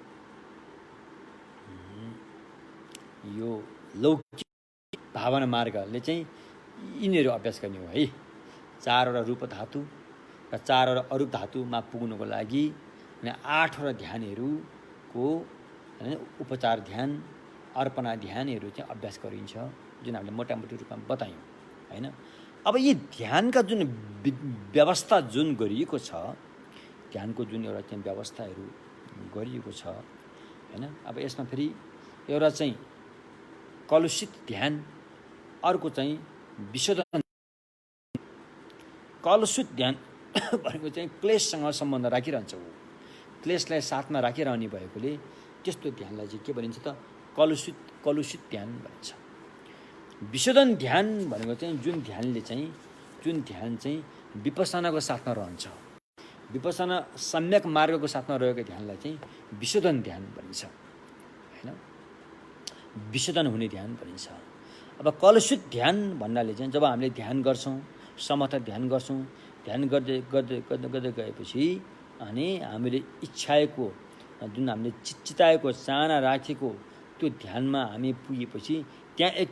यो लौकिक भावना मार्गले चाहिँ यिनीहरू अभ्यास गर्ने हो है। 4 वटा रूप धातु र 4 वटा अरूप धातुमा पुग्नुको लागि अनि 8 वटा ध्यानहरूको हैन उपचार ध्यान अर्पणा ध्यानहरू चाहिँ अभ्यास गरिन्छ, जुन हामीले मोटामोटी रूपमा बतायौँ हैन। अब यी ध्यानका जुन व्यवस्था जुन गरिएको छ, ध्यानको जुन एउटा चाहिँ व्यवस्थाहरू गरिएको छ हैन। अब यसमा फेरि एउटा चाहिँ कलुषित ध्यान, अर्को चाहिँ विशोधन। कलुषित ध्यान भनेको चाहिँ क्लेशसँग सम्बन्ध राखिरहन्छ। क्लेशलाई साथमा राखिरहने भएकोले त्यस्तो ध्यानलाई चाहिँ के भनिन्छ त कलुषित ध्यान भनिन्छ। विशोधन ध्यान भनेको चाहिँ जुन ध्यान चाहिँ विपस्सनाको साथमा रहन्छ, विपस्सना सम्यक मार्गको साथमा रहेको ध्यानलाई चाहिँ विशोधन ध्यान भनिन्छ हैन। विशोधन हुने ध्यान भनिन्छ। अब कलुषित ध्यान भन्नाले चाहिँ जब हामीले ध्यान गर्छौँ, समर्थ ध्यान गर्छौँ, ध्यान गर्दै गर्दै गर्दै गर्दै गएपछि अनि हामीले इच्छाएको जुन हामीले चिताएको चाहना राखेको त्यो ध्यानमा हामी पुगेपछि त्यहाँ एक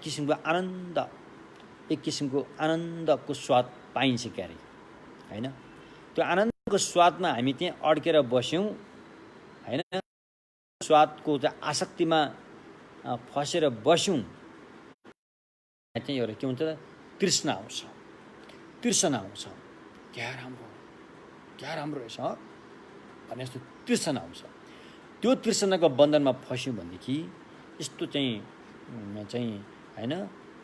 किसिमको आनन्दको स्वाद पाइन्छ क्यारे हैन। त्यो आनन्दको स्वादमा हामी त्यहाँ अड्केर बस्यौँ हैन, स्वादको चाहिँ आसक्तिमा फसेर बस्यौँ, चाहिँ एउटा के हुन्छ तृष्णा आउँछ, तृष्णा आउँछ। क्या राम्रो रहेछ भन्ने जस्तो तृष्णा आउँछ। त्यो तृष्णाको बन्धनमा फस्यौँ भनेदेखि यस्तो चाहिँ हैन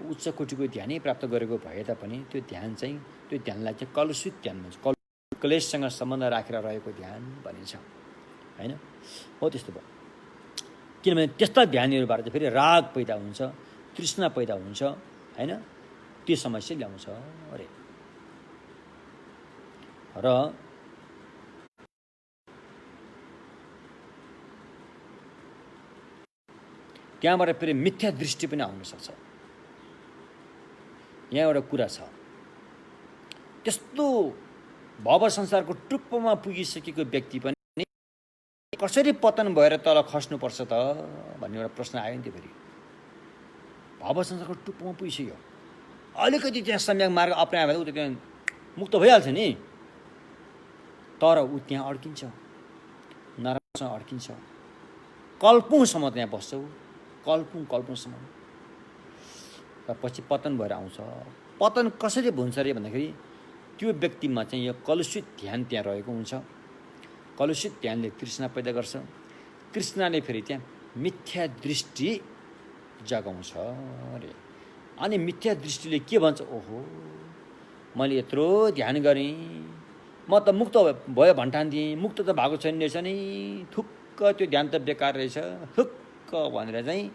उच्च कोटिको ध्यानै प्राप्त गरेको भए तापनि त्यो ध्यानलाई चाहिँ कलुषित ध्यान भन्छ। क्लेशसँग सम्बन्ध राखेर रहेको ध्यान भनिन्छ हैन। हो त्यस्तो भयो। किनभने त्यस्ता ध्यानहरूबाट चाहिँ फेरि राग पैदा हुन्छ, तृष्णा पैदा हुन्छ हैन, त्यो समस्या ल्याउँछ अरे। र त्यहाँबाट फेरि मिथ्या दृष्टि पनि आउन सक्छ। यहाँ एउटा कुरा छ, त्यस्तो भव संसारको टुप्पोमा पुगिसकेको व्यक्ति पनि कसरी पतन भएर तल खस्नुपर्छ त भन्ने एउटा प्रश्न आयो नि। त्यो फेरि भव संसारको टुप्पोमा पुगिसक्यो, अलिकति त्यहाँ सम्यक मार्ग अप्नायो भने ऊ त त्यहाँ मुक्त भइहाल्छ नि। तर ऊ त्यहाँ अड्किन्छ, नराम्रोसँग अड्किन्छ, कल्पौँसम्म त्यहाँ बस्छ ऊ, कल्पौँसम्म। र पछि पतन भएर आउँछ। पतन कसरी हुन्छ अरे भन्दाखेरि त्यो व्यक्तिमा चाहिँ यो कलुषित ध्यान त्यहाँ रहेको हुन्छ। कलुषित ध्यानले तृष्णा पैदा गर्छ, तृष्णाले फेरि त्यहाँ मिथ्या दृष्टि जगाउँछ अरे। अनि मिथ्या दृष्टिले के भन्छ, ओहो मैले यत्रो ध्यान गरेँ, म त मुक्त भयो भन्ठान्थेँ, मुक्त त भएको छैन रहेछ नि, थुक्क त्यो ध्यान त बेकार रहेछ, थुक्क भनेर चाहिँ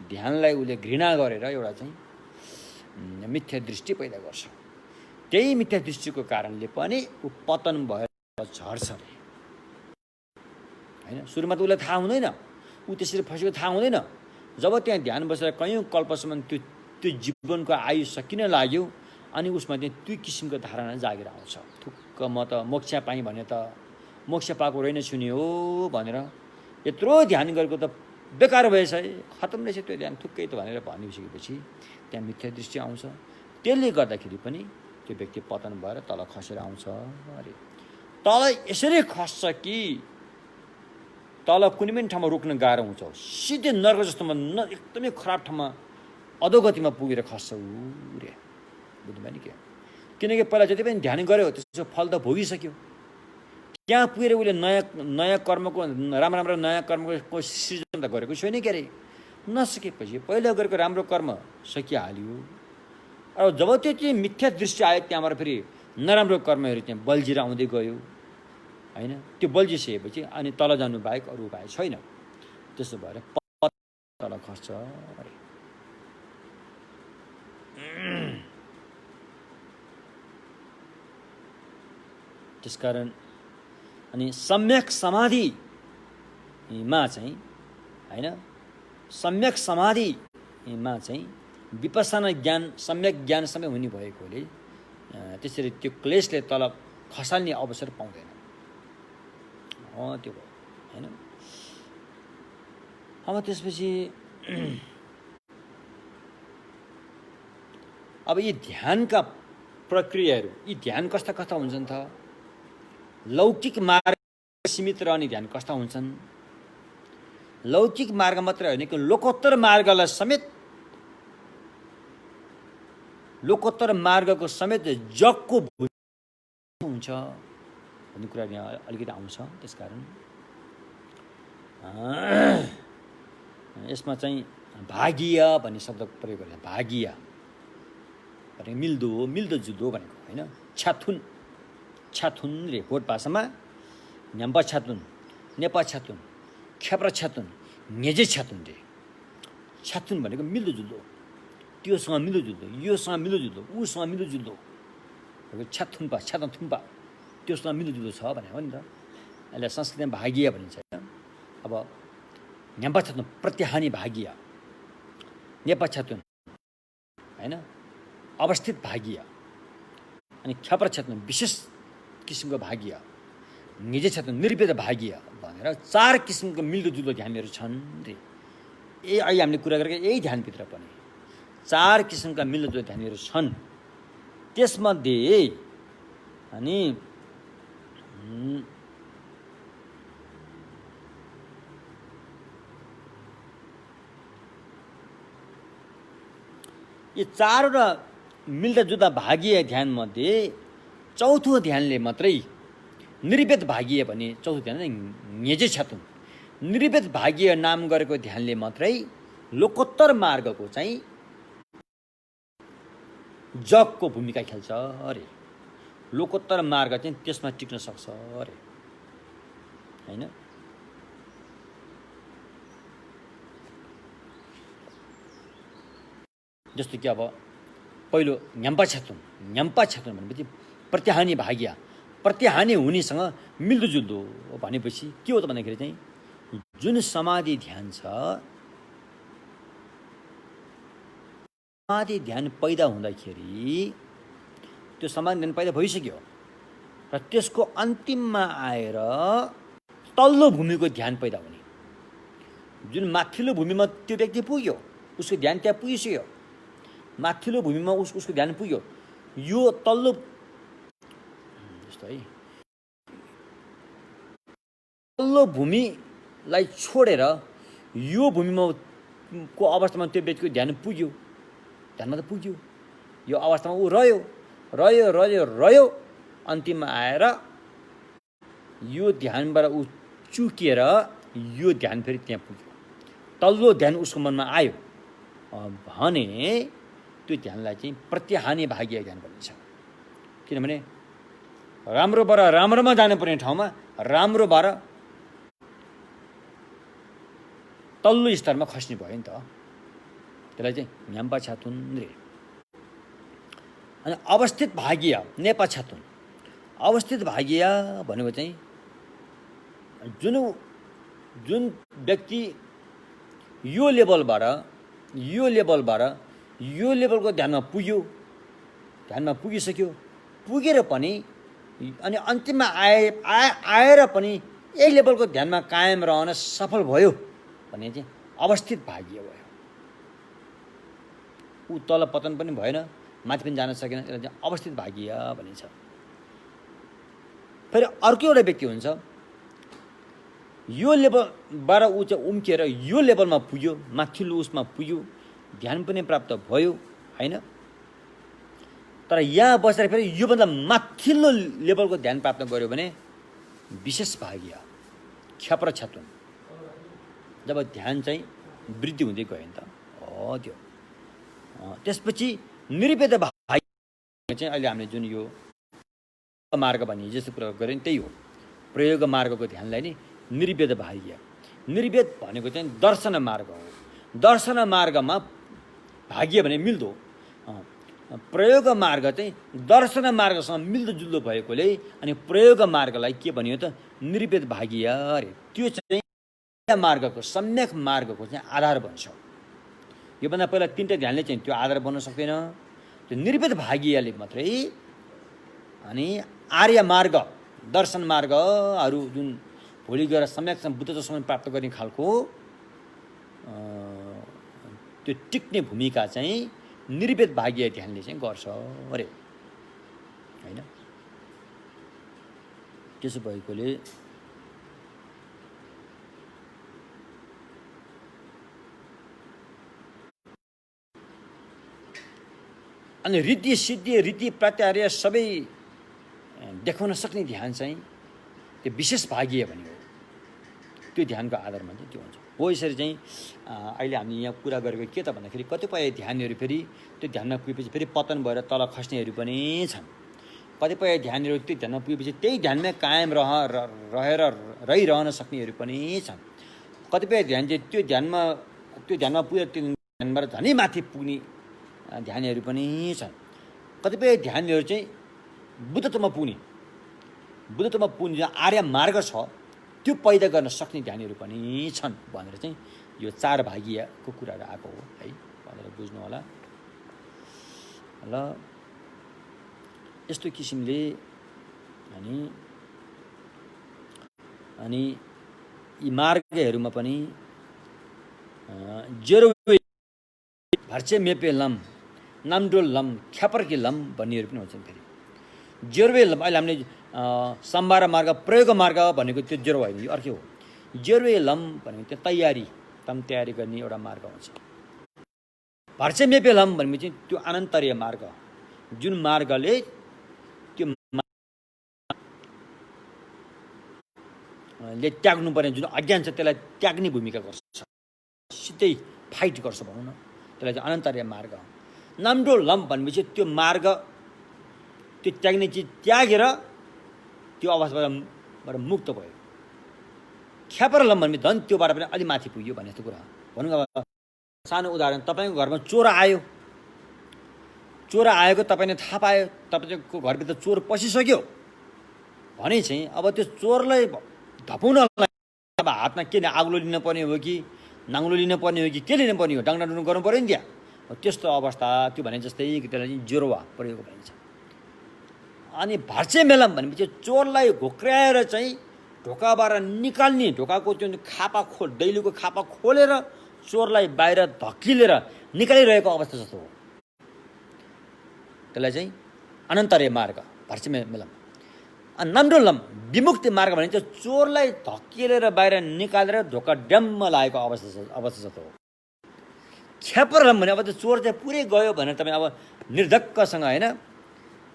ध्यानलाई उसले घृणा गरेर एउटा चाहिँ मिथ्या दृष्टि पैदा गर्छ। त्यही मिथ्या दृष्टिको कारणले पनि ऊ पतन भएर झर्छ अरे हैन। सुरुमा त उसलाई थाहा हुँदैन, ऊ त्यसरी फसेको थाहा हुँदैन। जब त्यहाँ ध्यान बसेर कयौँ कल्पसम्म त्यो जीवनको आयु सकिन लाग्यो अनि उसमा चाहिँ त्यो किसिमको धारणा जागेर आउँछ। थुक्क म त मोक्ष पाएँ भने त मोक्ष पाएको रहेनछु नि हो भनेर यत्रो ध्यान गरेको त बेकार भएछ है, खतम रहेछ त्यो ध्यान थुक्कै त भनेर भनिसकेपछि त्यहाँ मिथ्या दृष्टि आउँछ। त्यसले गर्दाखेरि पनि त्यो व्यक्ति पतन भएर तल खसेर आउँछ अरे। तल यसरी खस्छ कि तल कुनै पनि ठाउँमा रोक्न गाह्रो हुन्छ, सिधै नर्क जस्तोमा एकदमै खराब ठाउँमा अधोगतिमा पुगेर खस्छ ऊ रे। बुझ्नुभयो नि? किनकि पहिला जति पनि ध्यान गर्यो त्यसको फल त भोगिसक्यो। त्यहाँ पुगेर उसले नयाँ कर्मको राम्रो नयाँ कर्मको सृजना त गरेको छैन के अरे। नसकेपछि पहिला गरेको राम्रो कर्म सकिहाल्यो। अब जब त्यो चाहिँ मिथ्या दृष्टि आयो त्यहाँबाट फेरि नराम्रो कर्महरू त्यहाँ बल्झिएर आउँदै गयो होइन। त्यो बल्झिसकेपछि अनि तल जानु बाहेक अरू उपाय छैन। त्यसो भएर तल खस्छ अरे। त्यसकारण अनि सम्यक समाधिमा चाहिँ होइन, सम्यक समाधिमा चाहिँ विपස්සना ज्ञान सम्यक ज्ञानसँगै हुने भएकोले त्यसरी त्यो क्लेशले तल खसाल्ने अवसर पाउँदैन। त्यो भयो होइन। अब त्यसपछि अब यी ध्यानका प्रक्रियाहरू, यी ध्यान कस्ता कस्ता हुन्छन् त? लौकिक मार्ग सीमित रहने ध्यान कस्ता हुन्छन्? लौकिक मार्ग मात्र होइन कि लोकोत्तर मार्गलाई समेत, लोकोत्तर मार्गको समेत जगको हुन्छ भन्ने कुरा यहाँ अलिकति आउँछ। त्यसकारण यसमा चाहिँ भागीय भन्ने शब्द प्रयोग गरेर भागीय भनेको मिल्दो मिल्दोजुल्दो भनेको होइन। छ्याथुन रे भोट भाषामा न्याम्पा छ्याथुन, नेपा छ्याथुन, ख्याप्रा छ्याथुन, नेजे छ्याथुन रे। छ्याथुन भनेको मिल्दोजुल्दो, त्योसँग मिल्दोजुल्दो, योसँग मिल्दोजुल्दो, उसँग मिल्दोजुल्दो, छ्याथुम्पा छ्याथुम्पा त्योसँग मिल्दोजुल्दो छ भने हो नि त। यसलाई संस्कृतमा भागीय भनिन्छ। अब न्याम्पा छ्याथुन प्रत्याहानी भागीय, नेपा छ्याथुन होइन अवस्थित भागीय, अनि ख्याप्रा छ्याथुन विशेष किसिमको भागीय, निजे छ्याथुन निर्वेद भागीय भनेर 4 किसिमको मिल्दोजुल्दो ध्यानहरू छन् रे। अहिले हामीले कुरा गरेको यही ध्यानभित्र पनि 4 किसिमका मिल्दोजुल्दो ध्यानहरू छन्। त्यसमध्ये अनि यी 4वटा मिल्दाजुल्दा भागीय ध्यानमध्ये चौथो ध्यानले मात्रै निर्वेद भागीय भन्ने चौथो ध्यान नेजे छ्याथुन निर्वेद भागीय नाम गरेको ध्यानले मात्रै लोकोत्तर मार्गको चाहिँ जगको भूमिका खेल्छ अरे। लोकोत्तर मार्ग चाहिँ त्यसमा टिक्न सक्छ अरे हैन। जस्तो कि अब पहिलो न्याम्पा छ्याथुन भनेपछि प्रत्याहानी भाग्य, प्रत्याहानी हुनेसँग मिल्दोजुल्दो भनेपछि के हो त भन्दाखेरि चाहिँ जुन समाधि ध्यान छ, समाधि ध्यान पैदा हुँदाखेरि त्यो समाधि ध्यान पैदा भइसक्यो र त्यसको अन्तिममा आएर तल्लो भूमिको ध्यान पैदा हुने। जुन माथिल्लो भूमिमा त्यो व्यक्ति पुग्यो, उसको ध्यान त्यहाँ पुगिसक्यो, माथिल्लो भूमिमा उसको ध्यान पुग्यो। यो तल्लो जस्तो है, तल्लो भूमिलाई छोडेर यो भूमिमा को अवस्थामा त्यो व्यक्तिको ध्यान पुग्यो, ध्यानमा त पुग्यो, यो अवस्थामा ऊ रह्यो, अन्तिममा आएर यो ध्यानबाट ऊ चुकेर यो ध्यान फेरि त्यहाँ पुग्यो, तल्लो ध्यान उसको मनमा आयो भने त्यो ध्यानलाई चाहिँ प्रत्याहानी भाग्य ध्यान भनिन्छ। किनभने राम्रोबाट राम्रोमा जानुपर्ने ठाउँमा राम्रोबाट तल्लो स्तरमा खस्ने भयो नि त। त्यसलाई चाहिँ न्याम्पा छ्याथुन रे। अनि अवस्थित भाग्य नेपा छ्याथुन, अवस्थित भाग्य भनेको चाहिँ जुन व्यक्ति यो लेभलको ध्यानमा पुग्यो ध्यानमा पुगिसक्यो, पुगेर पनि अनि अन्तिममा आएर पनि यही लेभलको ध्यानमा कायम रहन सफल भयो भने चाहिँ अवस्थित भाग्य भयो। ऊ तल पतन पनि भएन, माथि पनि जान सकेन, यसलाई चाहिँ अवस्थित भाग्य भनिन्छ। फेरि अर्को एउटा व्यक्ति हुन्छ, यो लेभलबाट ऊ चाहिँ उम्किएर यो लेभलमा पुग्यो, माथिल्लो उसमा पुग्यो, ध्यान पनि प्राप्त भयो होइन, तर यहाँ बसेर फेरि योभन्दा माथिल्लो लेभलको ध्यान प्राप्त गर्यो भने विशेष भाग्य, क्षप र क्षतुन। जब ध्यान चाहिँ वृद्धि हुँदै गयो नि त हो त्यो। त्यसपछि निर्वेद भाग्य चाहिँ अहिले हामीले जुन यो मार्ग भनी जस्तो कुरा गऱ्यो नि त्यही हो। प्रयोग मार्गको ध्यानलाई नि निर्वेद भाग्य, निर्वेद भनेको चाहिँ दर्शन मार्ग हो। दर्शन मार्गमा भाग्य भने मिल्दो, प्रयोग मार्ग चाहिँ दर्शन मार्गसँग मिल्दोजुल्दो भएकोले अनि प्रयोग मार्गलाई के भनियो त निर्वेद भाग्य अरे। त्यो चाहिँ मार्गको सम्यक मार्गको चाहिँ आधार बन्छ। योभन्दा पहिला तीनटा ध्यानले चाहिँ त्यो आधार बन्न सक्दैन। त्यो निर्वेद भाग्यले मात्रै अनि आर्य मार्ग दर्शन मार्गहरू जुन भोलि गएर सम्यक बुद्ध जसम्म प्राप्त गर्ने खालको त्यो टिक्ने भूमिका चाहिँ निर्वेद भाग्य ध्यानले चाहिँ गर्छ अरे होइन। त्यसो भएकोले अनि रिद्धि सिद्धि रीति प्रत्याहार सबै देखाउन सक्ने ध्यान चाहिँ त्यो विशेष भाग्य भन्यो। त्यो ध्यानको आधारमा चाहिँ त्यो हुन्छ हो। यसरी चाहिँ अहिले हामी यहाँ कुरा गरेको के त भन्दाखेरि कतिपय ध्यानहरू फेरि त्यो ध्यानमा पुगेपछि फेरि पतन भएर तल खस्नेहरू पनि छन्। कतिपय ध्यानहरू त्यो ध्यानमा पुगेपछि त्यही ध्यानमै कायम रहिरहन सक्नेहरू पनि छन्। कतिपय ध्यान चाहिँ त्यो ध्यानमा पुगेर त्यो ध्यानबाट झनै माथि पुग्ने ध्यानहरू पनि छन्। कतिपय ध्यानहरू चाहिँ बुद्धत्वमा पुग्ने आर्य मार्ग छ त्यो पैदा गर्न सक्ने ध्यानहरू पनि छन् भनेर चाहिँ यो चार भाग्यको कुराहरू आएको हो है भनेर बुझ्नु होला। ल यस्तो किसिमले अनि यी मार्गहरूमा पनि जेरो भर्चे मेपे लम नामडोल लम ख्यापर्के लम भन्नेहरू पनि हुन्छन्। फेरि जेर्वे लम अहिले हामीले सम्भार मार्ग प्रयोग मार्ग भनेको त्यो जेरो होइन, यो अर्कै हो। जेर्वे लम भनेको त्यो तयारी गर्ने एउटा मार्ग हुन्छ। भर्चे मेपे लम भनेपछि चाहिँ त्यो अनन्तरीय मार्ग जुन मार्गले त्यो त्याग्नुपर्ने जुन अज्ञान छ त्यसलाई त्याग्ने भूमिका गर्छ, सिधै फाइट गर्छ भनौँ न, त्यसलाई चाहिँ अनन्तरीय मार्ग। नामडो लम भनेपछि त्यो मार्ग त्यो त्याग्ने चिज त्यागेर त्यो अवस्थाबाट मुक्त भयो। ख्यापर लम भनेपछि धन त्योबाट पनि अलि माथि पुग्यो भन्ने जस्तो कुरा भनौँ। अब सानो उदाहरण, तपाईँको घरमा चोर आएको तपाईँले थाहा पायो, तपाईँको घरभित्र चोर पसिसक्यो भने चाहिँ अब त्यो चोरलाई धपाउनलाई अब हातमा के आग्लो लिन पर्ने हो कि नाङ्लो लिन पर्ने हो कि के लिन पर्ने हो, डाङ्डाडुङ्डु गर्नु पऱ्यो नि त्यहाँ। त्यस्तो अवस्था त्यो भने जस्तै त्यसलाई चाहिँ जेरोवा प्रयोग भनिन्छ। अनि भर्चे मेलम भनेपछि चोरलाई घोक्राएर चाहिँ ढोकाबाट निकाल्ने, ढोकाको त्यो दैलोको खापा खोलेर चोरलाई बाहिर धकिलेर निकालिरहेको अवस्था जस्तो हो। त्यसलाई चाहिँ अनन्तरीय मार्ग भर्चे मेलम। अनि नामडोलम विमुक्ति मार्ग भने चाहिँ चोरलाई धकिलेर बाहिर निकालेर ढोका ड्याममा लागेको अवस्था जस्तो हो। ख्यापरलम भने अब त्यो चोर चाहिँ पुरै गयो भनेर तपाईँ अब निर्धक्कसँग होइन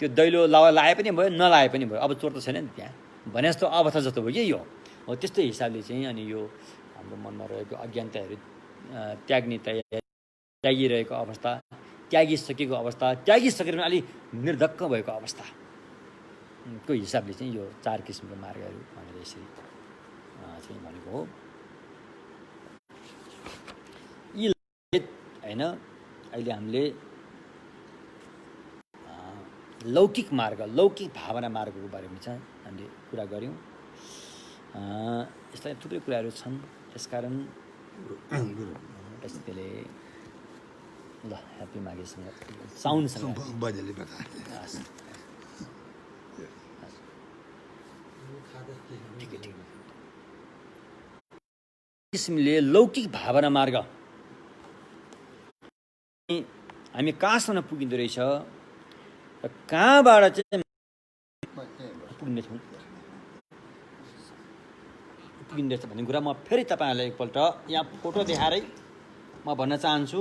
त्यो दैलो लाए पनि भयो नलाए पनि भयो, अब चोर त छैन नि त्यहाँ भने जस्तो अवस्था जस्तो हो कि यो हो। त्यस्तै हिसाबले चाहिँ अनि यो हाम्रो मनमा रहेको अज्ञानताहरू त्यागिरहेको अवस्था, त्यागिसकेको अवस्था, त्यागिसकेर पनि अलिक निर्धक्क भएको अवस्था को हिसाबले चाहिँ यो चार किसिमको मार्गहरू भनेर यसरी चाहिँ भनेको हो। यी होइन अहिले हामीले लौकिक मार्ग, लौकिक भावना मार्गको बारेमा चाहिँ हामीले कुरा गऱ्यौँ। यस्ता थुप्रै कुराहरू छन्, त्यसकारण त्यसले ल ह्याप्पी माघे साउन्डसँग बजेले बताए किसिमले लौकिक भावना मार्ग हामी कहाँसम्म पुगिँदो रहेछ र कहाँबाट चाहिँ पुगिँदैछ भन्ने कुरा म फेरि तपाईँहरूलाई एकपल्ट यहाँ फोटो देखाएरै म भन्न चाहन्छु।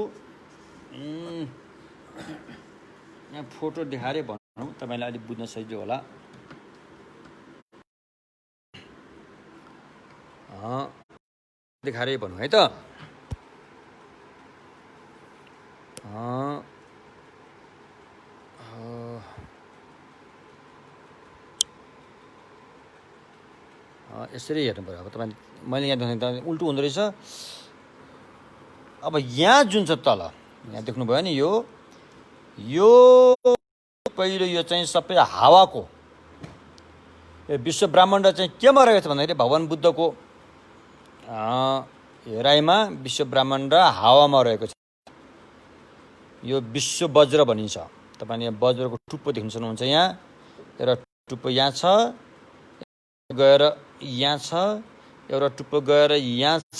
यहाँ फोटो देखाएरै भनौँ तपाईँलाई अलिक बुझ्न सजिलो होला। देखाएरै भनौँ है त। यसरी हेर्नु पऱ्यो। अब तपाईँ मैले यहाँ देख्दा उल्टो हुँदो रहेछ। अब यहाँ जुन छ तल यहाँ देख्नुभयो नि यो पहिलो यो चाहिँ सबै हावाको यो विश्व ब्रह्माण्ड चाहिँ केमा रहेको छ भन्दाखेरि भगवान् बुद्धको हेराइमा विश्व ब्रह्माण्ड हावामा रहेको छ। यो विश्व वज्र भनिन्छ। तपाईँले यहाँ वज्रको टुप्पो देख्न सक्नुहुन्छ। यहाँ एउटा टुप्पो यहाँ छ, गएर यहाँ छ, एउटा टुप्पो गएर यहाँ छ,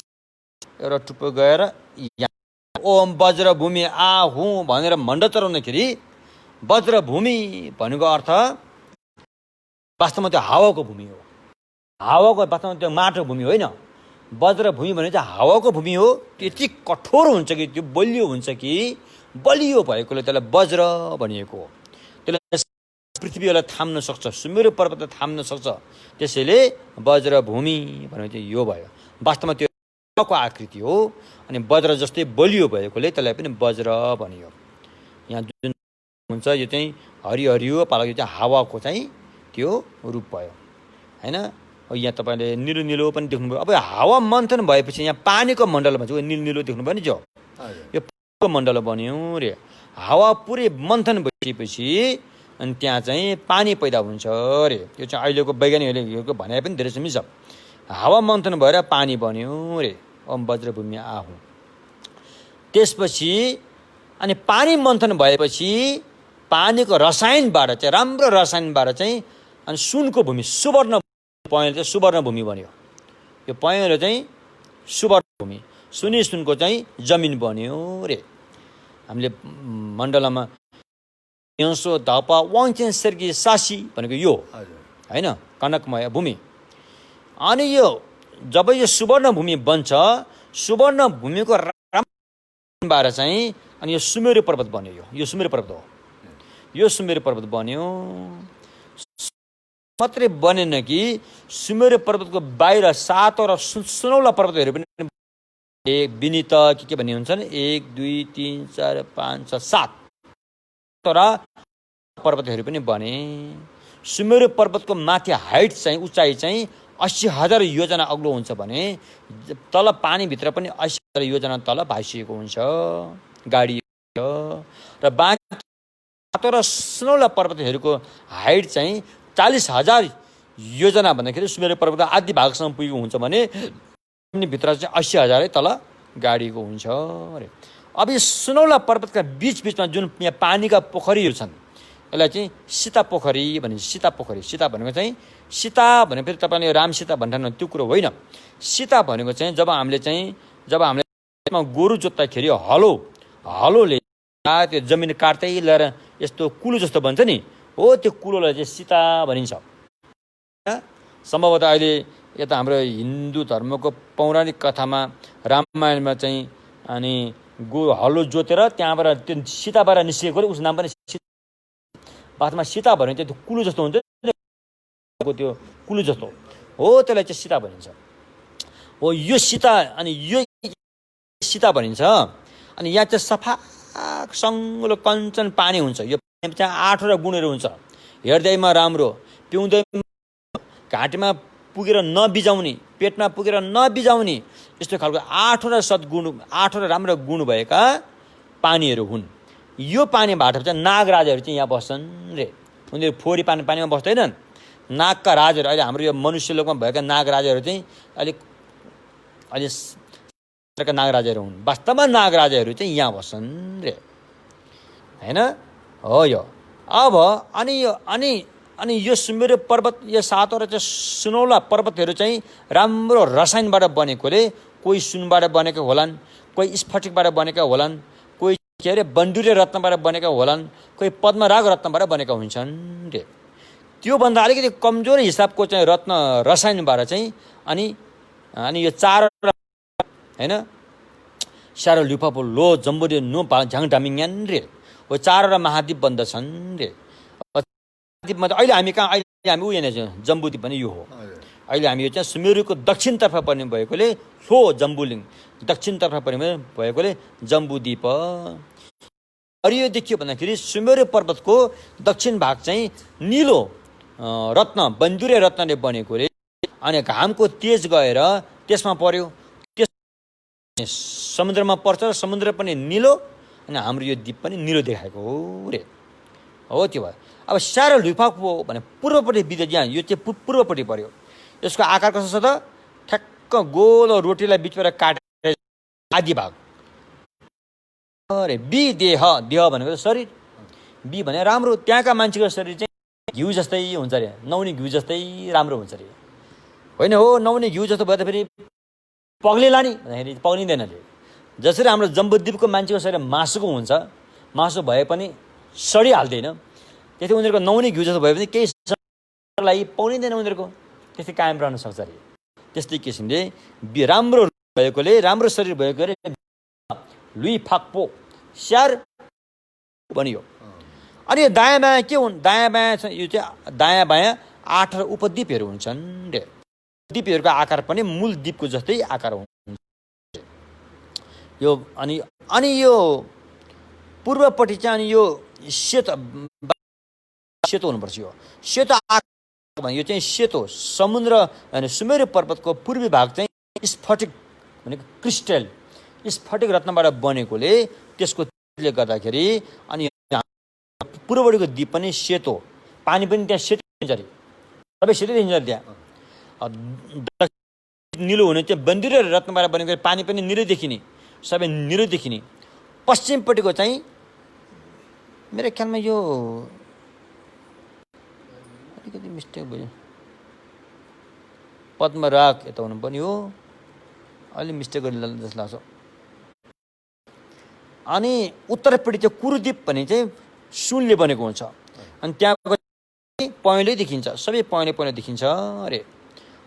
एउटा टुप्पो गएर यहाँ। ओम वज्र भूमि आहु भनेर मण्ड चढाउँदाखेरि वज्र भूमि भनेको अर्थ वास्तवमा त्यो हावाको भूमि हो। हावाको वास्तवमा त्यो माटो भूमि होइन। वज्र भूमि भने चाहिँ हावाको भूमि हो। त्यति कठोर हुन्छ कि त्यो बलियो हुन्छ कि बलियो भएकोले त्यसलाई वज्र भनिएको हो। त्यसले पृथ्वीलाई थाम्न सक्छ, सुमेरु पर्वतलाई थाम्न सक्छ। त्यसैले वज्र भूमि भनेको चाहिँ यो भयो। वास्तवमा त्यो हावाको आकृति हो अनि वज्र जस्तै बलियो भएकोले त्यसलाई पनि वज्र भनियो। यहाँ जुन हुन्छ यो चाहिँ हरियो पालो यो चाहिँ हावाको चाहिँ त्यो रूप भयो होइन। यहाँ तपाईँले निलो निलो पनि देख्नुभयो। अब हावा मन्थन भएपछि यहाँ पानीको मण्डलमा चाहिँ निलो निलो देख्नुभयो नि जो यो पानीको मण्डल बन्यो रे। हावा पुरै मन्थन भइसकेपछि अनि त्यहाँ चाहिँ पानी पैदा हुन्छ अरे। यो चाहिँ अहिलेको वैज्ञानिकहरूले भनाइ पनि धेरै समी छ। हावा मन्थन भएर पानी बन्यो रे। ओम वज्रभूमि आहु। त्यसपछि अनि पानी मन्थन भएपछि पानीको रसायनबाट चाहिँ राम्रो रसायनबाट चाहिँ अनि सुनको भूमि सुवर्ण पहेँलो चाहिँ सुवर्ण भूमि बन्यो। यो पहेँलो चाहिँ सुवर्ण भूमि, सुनी सुनको चाहिँ जमिन बन्यो रे। हामीले मण्डलमा यौसो धपा वाङचेन सर्गी सासी भनेको यो होइन कनकमय भूमि। अनि यो जब यो सुवर्ण भूमि बन्छ, सुवर्ण भूमिको रामबाट चाहिँ अनि यो सुमेरु पर्वत बन्यो। यो सुमेरु पर्वत हो। यो सुमेरु पर्वत बन्यो। मात्रै बनेन कि सुमेरु पर्वतको बाहिर सातवटा सुनौला पर्वतहरू पनि एक विनित के भन्ने हुन्छन् 1 2 3 4 5 6 7वटा पर्वतहरू पनि बने। सुमेरु पर्वतको माथि हाइट चाहिँ उचाइ चाहिँ 80,000 योजना अग्लो हुन्छ भने तल पानीभित्र पनि 80,000 योजना तल भाइसिएको हुन्छ गाडी। र बाँकी सातवटा सुनौला पर्वतहरूको हाइट चाहिँ 40,000 योजना भन्दाखेरि सुमेरु पर्वतको आधी भागसम्म पुगेको हुन्छ भने भित्र चाहिँ 80,000 तल गाडीको हुन्छ अरे। अब यो सुनौला पर्वतका बिचमा जुन यहाँ पानीका पोखरीहरू छन् यसलाई चाहिँ सीता पोखरी भनिन्छ। सीता पोखरी, सीता भनेको चाहिँ सीता भनेपछि तपाईँले राम सीता भन्नु त्यो कुरो होइन। सीता भनेको चाहिँ जब हामीले गोरु जोत्दाखेरि हलोले त्यो जमिन काट्दै ल्याएर यस्तो कुलो जस्तो बन्छ नि हो, त्यो कुलोलाई चाहिँ सीता भनिन्छ। सम्भवतः अहिले यता हाम्रो हिन्दू धर्मको पौराणिक कथामा रामायणमा चाहिँ अनि हलो जोतेर त्यहाँबाट त्यो सीताबाट निस्किएको उसको नाम पनि बादमा सीता भन्यो। त्यो कुलो जस्तो हुन्छ त्यो कुलो जस्तो हो, त्यसलाई चाहिँ सीता भनिन्छ हो। यो सीता अनि यो सीता भनिन्छ। अनि यहाँ चाहिँ सफा सङ्गलो कञ्चन पानी हुन्छ। यो चाहिँ 8वटा गुणहरू हुन्छ। हेर्दैमा राम्रो, पिउँदैमा, घाँटीमा पुगेर नबिजाउने, पेटमा पुगेर नबिजाउने यस्तो खालको 8वटा सद्गुण 8वटा राम्रो गुण भएका पानीहरू हुन्। यो पानीबाट चाहिँ नागराजाहरू चाहिँ यहाँ बस्छन् रे। उनीहरू फोहोरी पानीमा बस्दैनन्। नागका राजाहरू अहिले हाम्रो यो मनुष्य लोकमा भएका नागराजाहरू चाहिँ अलिक नागराजाहरू हुन्। वास्तवमा नागराजाहरू चाहिँ यहाँ बस्छन् रे। हैन हो यो। अब अनि यो सुमेरु पर्वत यो सातवटा चाहिँ सुनौला पर्वतहरू चाहिँ राम्रो रसायनबाट बनेकोले कोही सुनबाट बनेका होलान्, कोही स्फटिकबाट बनेका होलान्, कोही के अरे बन्डुरे रत्नबाट बनेका होलान्, कोही पद्मराग रत्नबाट बनेका हुन्छन् रे। त्योभन्दा अलिकति कमजोर हिसाबको चाहिँ रत्न रसायनबाट चाहिँ अनि यो चार हैन सारो लुफापो लो जम्बुरी नो झाङ डामिङयान रे हो चारवटा महाद्वीप बन्दछन् रे। द्वीपमा त अहिले हामी कहाँ अहिले हामी उयो छौँ जम्बुद्वीप भने यो हो। अहिले हामी यो चाहिँ सुमेरुको दक्षिणतर्फ पर्ने भएकोले सो जम्बुलिङ दक्षिणतर्फ पर्ने भएकोले जम्बुद्वीप। अनि यो देखियो भन्दाखेरि सुमेरु पर्वतको दक्षिण भाग चाहिँ निलो रत्न बन्जुरे रत्नले बनेकोले अनि घामको तेज गएर त्यसमा पर्यो, त्यस समुद्रमा पर्छ र समुद्र पनि निलो अनि हाम्रो यो द्वीप पनि निलो देखाएको हो रे हो। त्यो भयो। अब सारो लुफाको भने पूर्वपट्टि बिते यहाँ यो चाहिँ पूर्वपट्टि पर्यो। यसको आकार कस्तो छ त ठ्याक्क गोलो रोटीलाई बिचबाट काटेर आदि भाग अरे बी देह भनेको शरीर, बी भने राम्रो। त्यहाँका मान्छेको शरीर चाहिँ घिउ जस्तै हुन्छ अरे, नौनी घिउ जस्तै राम्रो हुन्छ अरे होइन हो। नौनी घिउ जस्तो भयो त फेरि पग्लिला नि भन्दाखेरि पग्लिँदैन अरे। जसरी हाम्रो जम्बुद्वीपको मान्छेको शरीर मासुको हुन्छ, मासु भए पनि सडिहाल्दैन, त्यस्तै उनीहरूको नौनी घिउ जस्तो भए पनि केही पग्लिँदैन उनीहरूको, त्यस्तै कायम रहन सक्छ अरे। त्यस्तै किसिमले राम्रो भएकोले राम्रो शरीर भएकोले लुई फाक्पो स्याहार बनियो। अनि यो दायाँ बायाँ के हुन्, दायाँ बायाँ यो चाहिँ दायाँ बायाँ 8 उपद्वीपहरू हुन्छन् रे। द्वीपहरूको आकार पनि मूल द्वीपको जस्तै आकार हुन्छ यो। अनि यो पूर्वपट्टि चाहिँ अनि यो सेतो हुनुपर्छ। यो सेतो आकार यो चाहिँ सेतो समुद्र अनि सुमेरु पर्वतको पूर्वी भाग चाहिँ स्फटिक भनेको क्रिस्टल स्फटिक रत्नबाट बनेकोले त्यसले गर्दाखेरि अनि पूर्वपट्टिको द्वीप पनि सेतो, पानी पनि त्यहाँ सेतो हुन्छ अरे, सबै सेतो देखिन्छ त्यहाँ। निलो हुने चाहिँ बन्दिरे रत्नबाट बनेको पानी पनि निलो देखिने, सबै निलो देखिने। पश्चिमपट्टिको चाहिँ मेरो ख्यालमा यो अलिकति मिस्टेक भयो, पद्मराग यता हुनु पनि हो, अलि मिस्टेक गर्ने जस्तो लाग्छ। अनि उत्तरपट्टि चाहिँ कुरुद्वीप भन्ने चाहिँ सुनले बनेको हुन्छ अनि त्यहाँको पहेँलो देखिन्छ, सबै पहेँलो देखिन्छ अरे।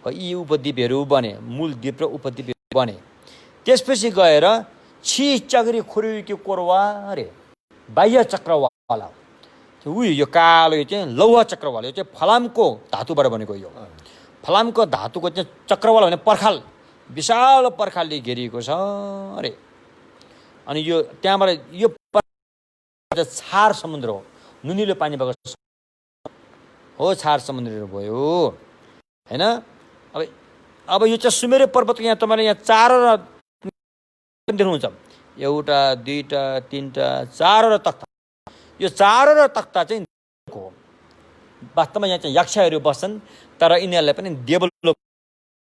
यी उपद्वीपहरू बने, मूल द्वीप र उपद्वीपहरू बने। त्यसपछि गएर चक्री खुरुकी कोरवा अरे बाह्य चक्रवाला उयो यो कालो यो चाहिँ लौह चक्रवाला, यो चाहिँ फलामको धातुबाट बनेको। यो फलामको धातुको चाहिँ चक्रवाला भने पर्खाल, विशाल पर्खालले घेरिएको छ अरे। अनि यो त्यहाँबाट यो छार समुद्र हो, नुनिलो पानी भएको हो, छार समुद्रहरू भयो हैन। अब यो चाहिँ सुमेरु पर्वतको यहाँ तपाईँले यहाँ 4 देख्नुहुन्छ, एउटा दुईटा तीनटा 4 तख्ता। यो 4 तख्ता चाहिँ हो। वास्तवमा यहाँ चाहिँ यक्षहरू बस्छन् तर यिनीहरूलाई पनि देवलोक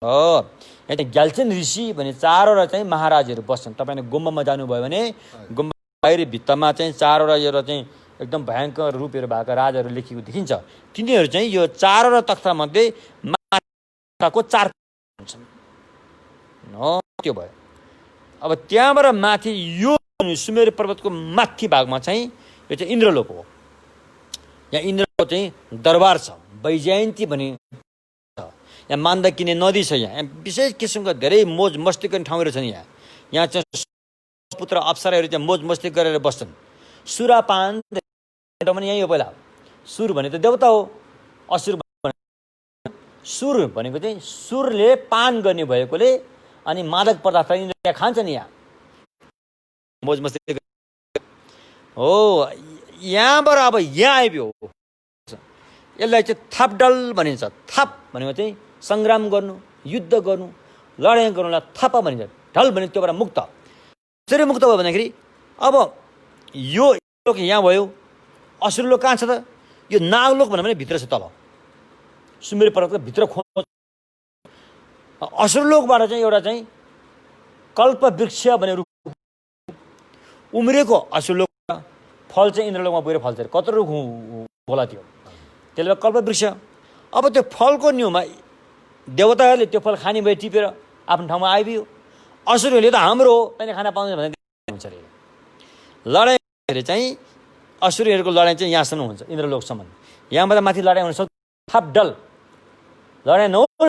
हो। यहाँ चाहिँ ग्याल्छेन ऋषि भने 4 चाहिँ महाराजहरू बस्छन्। तपाईँले गुम्बामा जानुभयो भने गुम्बा बाहिरी भित्तामा चाहिँ 4 एउटा चाहिँ एकदम भयङ्कर रूपहरू भएका राजाहरू लेखिएको देखिन्छ। तिनीहरू चाहिँ यो 4 तख्तामध्ये माथिको 4 हुन्छन् हो। त्यो भयो। अब त्यहाँबाट माथि यो सुमेरु पर्वतको माथि भागमा चाहिँ यो चाहिँ इन्द्रलोक हो। यहाँ इन्द्रको चाहिँ दरबार छ, वैजयन्ती भन्ने छ। यहाँ मान्दकिनी नदी छ। यहाँ विशेष किसिमका धेरै मोज मस्ती गर्ने ठाउँहरू छन्। यहाँ चाहिँ पुत्र अप्सराहरू चाहिँ मोज मस्ती गरेर बस्छन्। सुरापान पनि यही हो। पहिला सुर भने त देवता हो, असुर सुर भनेको चाहिँ सुरले पान गर्ने भएकोले अनि मादक पदार्थ यिनीहरू खान्छन्। यहाँ मोज मस्ती हो। यहाँबाट अब यहाँ आइपुग्यो। यसलाई चाहिँ थापडल भनिन्छ। थाप भनेको चाहिँ सङ्ग्राम गर्नु, युद्ध गर्नु, लडाइँ गर्नुलाई थापा भनिन्छ। ढल भने त्योबाट मुक्त। कसरी मुक्त भयो भन्दाखेरि अब यो लोक यहाँ भयो, असुर लोक कहाँ छ त? यो नागलोक भन्यो भने भित्र छ, तल सुमेरु पर्वतको भित्र खोज। असुर लोकबाट चाहिँ एउटा चाहिँ कल्प वृक्ष भन्ने रुख उम्रेको असुर लोक फल चाहिँ इन्द्रलोकमा पुगेर फल्छ अरे। कत्रो रुख होला त्यो, त्यसले कल्पवृक्ष। अब त्यो फलको न्युमा देवताहरूले त्यो फल खाने भए टिपेर आफ्नो ठाउँमा आइबियो। असुरहरूले त हाम्रो हो, तैँले खाना पाउँदैन भने हुन्छ अरे। लडाइँ चाहिँ असुरहरूको लडाइँ चाहिँ यहाँसम्म हुन्छ, इन्द्रलोकसम्म। यहाँबाट माथि लडाइँ हुन सक्छ थापडल, लडाइँ नहुँ,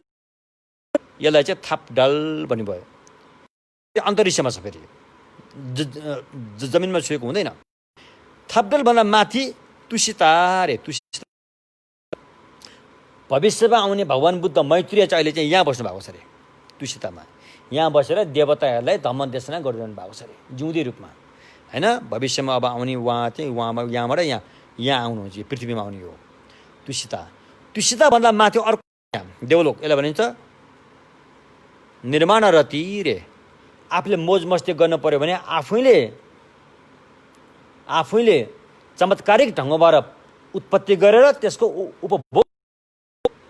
यसलाई चाहिँ थापडल भन्नुभयो। अन्तरिक्षमा छ, फेरि जमिनमा छुएको हुँदैन। थापडलभन्दा माथि तुसिता रे, तुसिता। भविष्यमा आउने भगवान् बुद्ध मैत्रेय चाहिँ अहिले चाहिँ यहाँ बस्नु भएको छ अरे, तुसितामा। यहाँ बसेर देवताहरूलाई धम्म देशना गरिरहनु भएको छ अरे, जिउँदै रूपमा, होइन। भविष्यमा अब आउने उहाँ चाहिँ यहाँबाट यहाँ आउनुहुन्छ, पृथ्वीमा आउने हो तुसिता। तुसिताभन्दा माथि अर्को देवलोक, यसलाई भनिन्छ निर्माण रति रे। आफूले मोज मस्ती गर्नु पऱ्यो भने आफैले चमत्कारिक ढङ्गबाट उत्पत्ति गरेर त्यसको उपभोग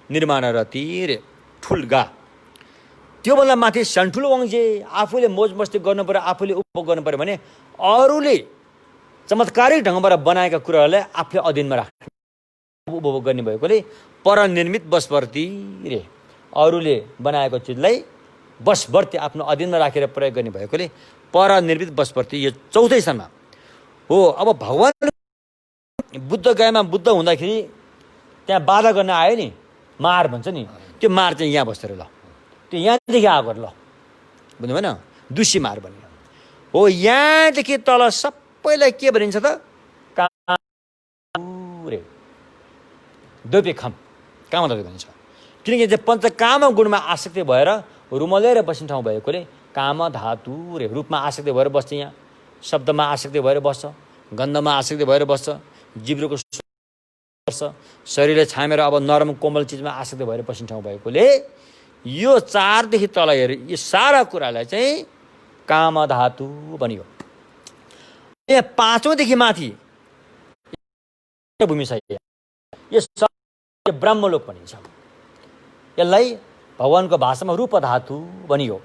निर्माण रति रे, ठुल्गा। त्योभन्दा माथि सन्ठुलो वङ्जे, आफूले मोज मस्ती गर्नु पऱ्यो, आफूले उपभोग गर्नु पऱ्यो भने अरूले चमत्कारिक ढङ्गबाट बनाएका कुराहरूलाई आफूले अधीनमा राख्ने उपभोग गर्ने भएकोले परनिर्मित बसवर्ती रे। अरूले बनाएको चिजलाई बसवर्ती आफ्नो अधीनमा राखेर प्रयोग गर्ने भएकोले परनिर्मित बसवर्ती, यो चौथै स्थानमा हो। अब भगवान् बुद्ध गएमा बुद्ध हुँदाखेरि त्यहाँ बाधा गर्न आयो नि, मार भन्छ नि, त्यो मार चाहिँ यहाँ बस्छ अरे। ल त्यो यहाँदेखि आएको अरे, ल बुझ्नु भएन, दुसी मार भन्ने हो। यहाँदेखि तल सबैलाई के भनिन्छ त, कामरे दोपेखम, काम भनिन्छ। किनकि चाहिँ पञ्चकाम गुणमा आसक्ति भएर रुमलेर बस्ने ठाउँ भएकोले काम धातु रे, रूपमा आसक्ति भएर बस्छ, यहाँ शब्दमा आसक्ति भएर बस्छ, गन्धमा आसक्ति भएर बस्छ, जिब्रोको बस्छ, शरीरले छामेर अब नरम कोमल चिजमा आसक्ति भएर बस्ने ठाउँ भएकोले यो 4 देखि तल हेरे यो सारा कुरालाई चाहिँ काम धातु भनियो। यहाँ 5औं देखि माथि भूमि छ, यो ब्रह्मलोक भनिन्छ। यसलाई भगवानको भाषामा रूप धातु भनियो।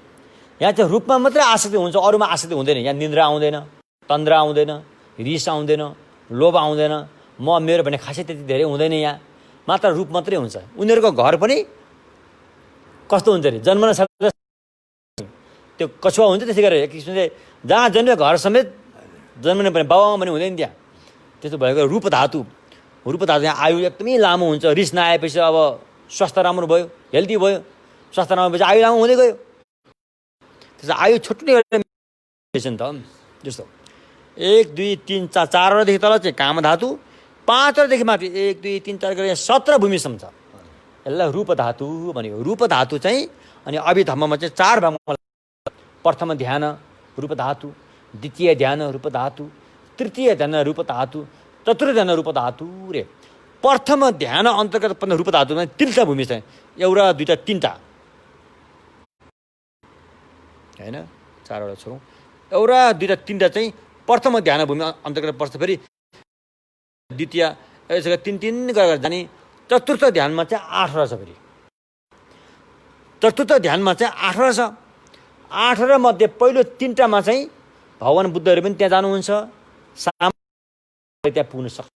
यहाँ चाहिँ रूपमा मात्रै आसक्ति हुन्छ, अरूमा आसक्ति हुँदैन। यहाँ निन्द्रा आउँदैन, तन्द्रा आउँदैन, रिस आउँदैन, लोभ आउँदैन, म मेरो भने खासै त्यति धेरै हुँदैन। यहाँ मात्र रूप मात्रै हुन्छ। उनीहरूको घर पनि कस्तो हुन्छ अरे, जन्मन सक्छ त्यो कछुवा हुन्छ, त्यसै गरेर एक किसिमले जहाँ जन्मे घर समेत जन्मने पनि बाबा पनि हुँदैन त्यहाँ। त्यस्तो भएको रूप धातु यहाँ आयु एकदमै लामो हुन्छ। रिस नआएपछि अब स्वास्थ्य राम्रो भयो, हेल्दी भयो, स्वास्थ्य राम्रो भएपछि आयु लामो हुँदै गयो। त्यसो आयु छुट्ने नि त। जस्तो 1 2 3 4 4वटादेखि तल चाहिँ काम धातु, 5वटादेखि माथि 1 2 3 4 गरेर 17 भूमिसम्म छ। यसलाई रूप धातु भनेको। रूप धातु चाहिँ अनि अभिधर्ममा चाहिँ 4 भागमा, प्रथम ध्यान रूप धातु, द्वितीय ध्यान रूप धातु, तृतीय ध्यान रूप धातु, चतुर्थ ध्यान रूप धातु रे। प्रथम ध्यान अन्तर्गत पर्ने रूप धातुमा 3टा भूमि छ, एउटा दुईटा तीनटा हैन, 4वटा छौँ। एउटा दुईटा तीनटा चाहिँ प्रथम ध्यान भूमि अन्तर्गत पर्छ। फेरि द्वितीय यसरी 3 गरेर जाने। चतुर्थ ध्यानमा चाहिँ 8वटा छ। फेरि चतुर्थ ध्यानमा चाहिँ 8वटा छ। 8वटा मध्ये पहिलो 3टामा चाहिँ भगवान् बुद्धहरू पनि त्यहाँ जानुहुन्छ, त्यहाँ पुग्न सक्छ,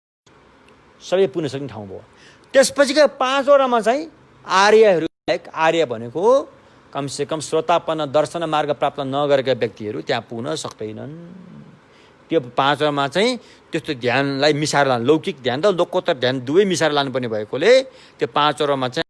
सबै पुग्न सक्ने ठाउँ भयो। त्यसपछिका 5वटामा चाहिँ आर्यहरू, आर्य भनेको कमसेकम श्रोतापन्न दर्शन मार्ग प्राप्त नगरेका व्यक्तिहरू त्यहाँ पुग्न सक्दैनन्। त्यो 5वटामा चाहिँ त्यस्तो ध्यानलाई मिसाएर लानु, लौकिक ध्यान र लोकोत्तर ध्यान दुवै मिसाएर लानुपर्ने भएकोले त्यो 5वटामा चाहिँ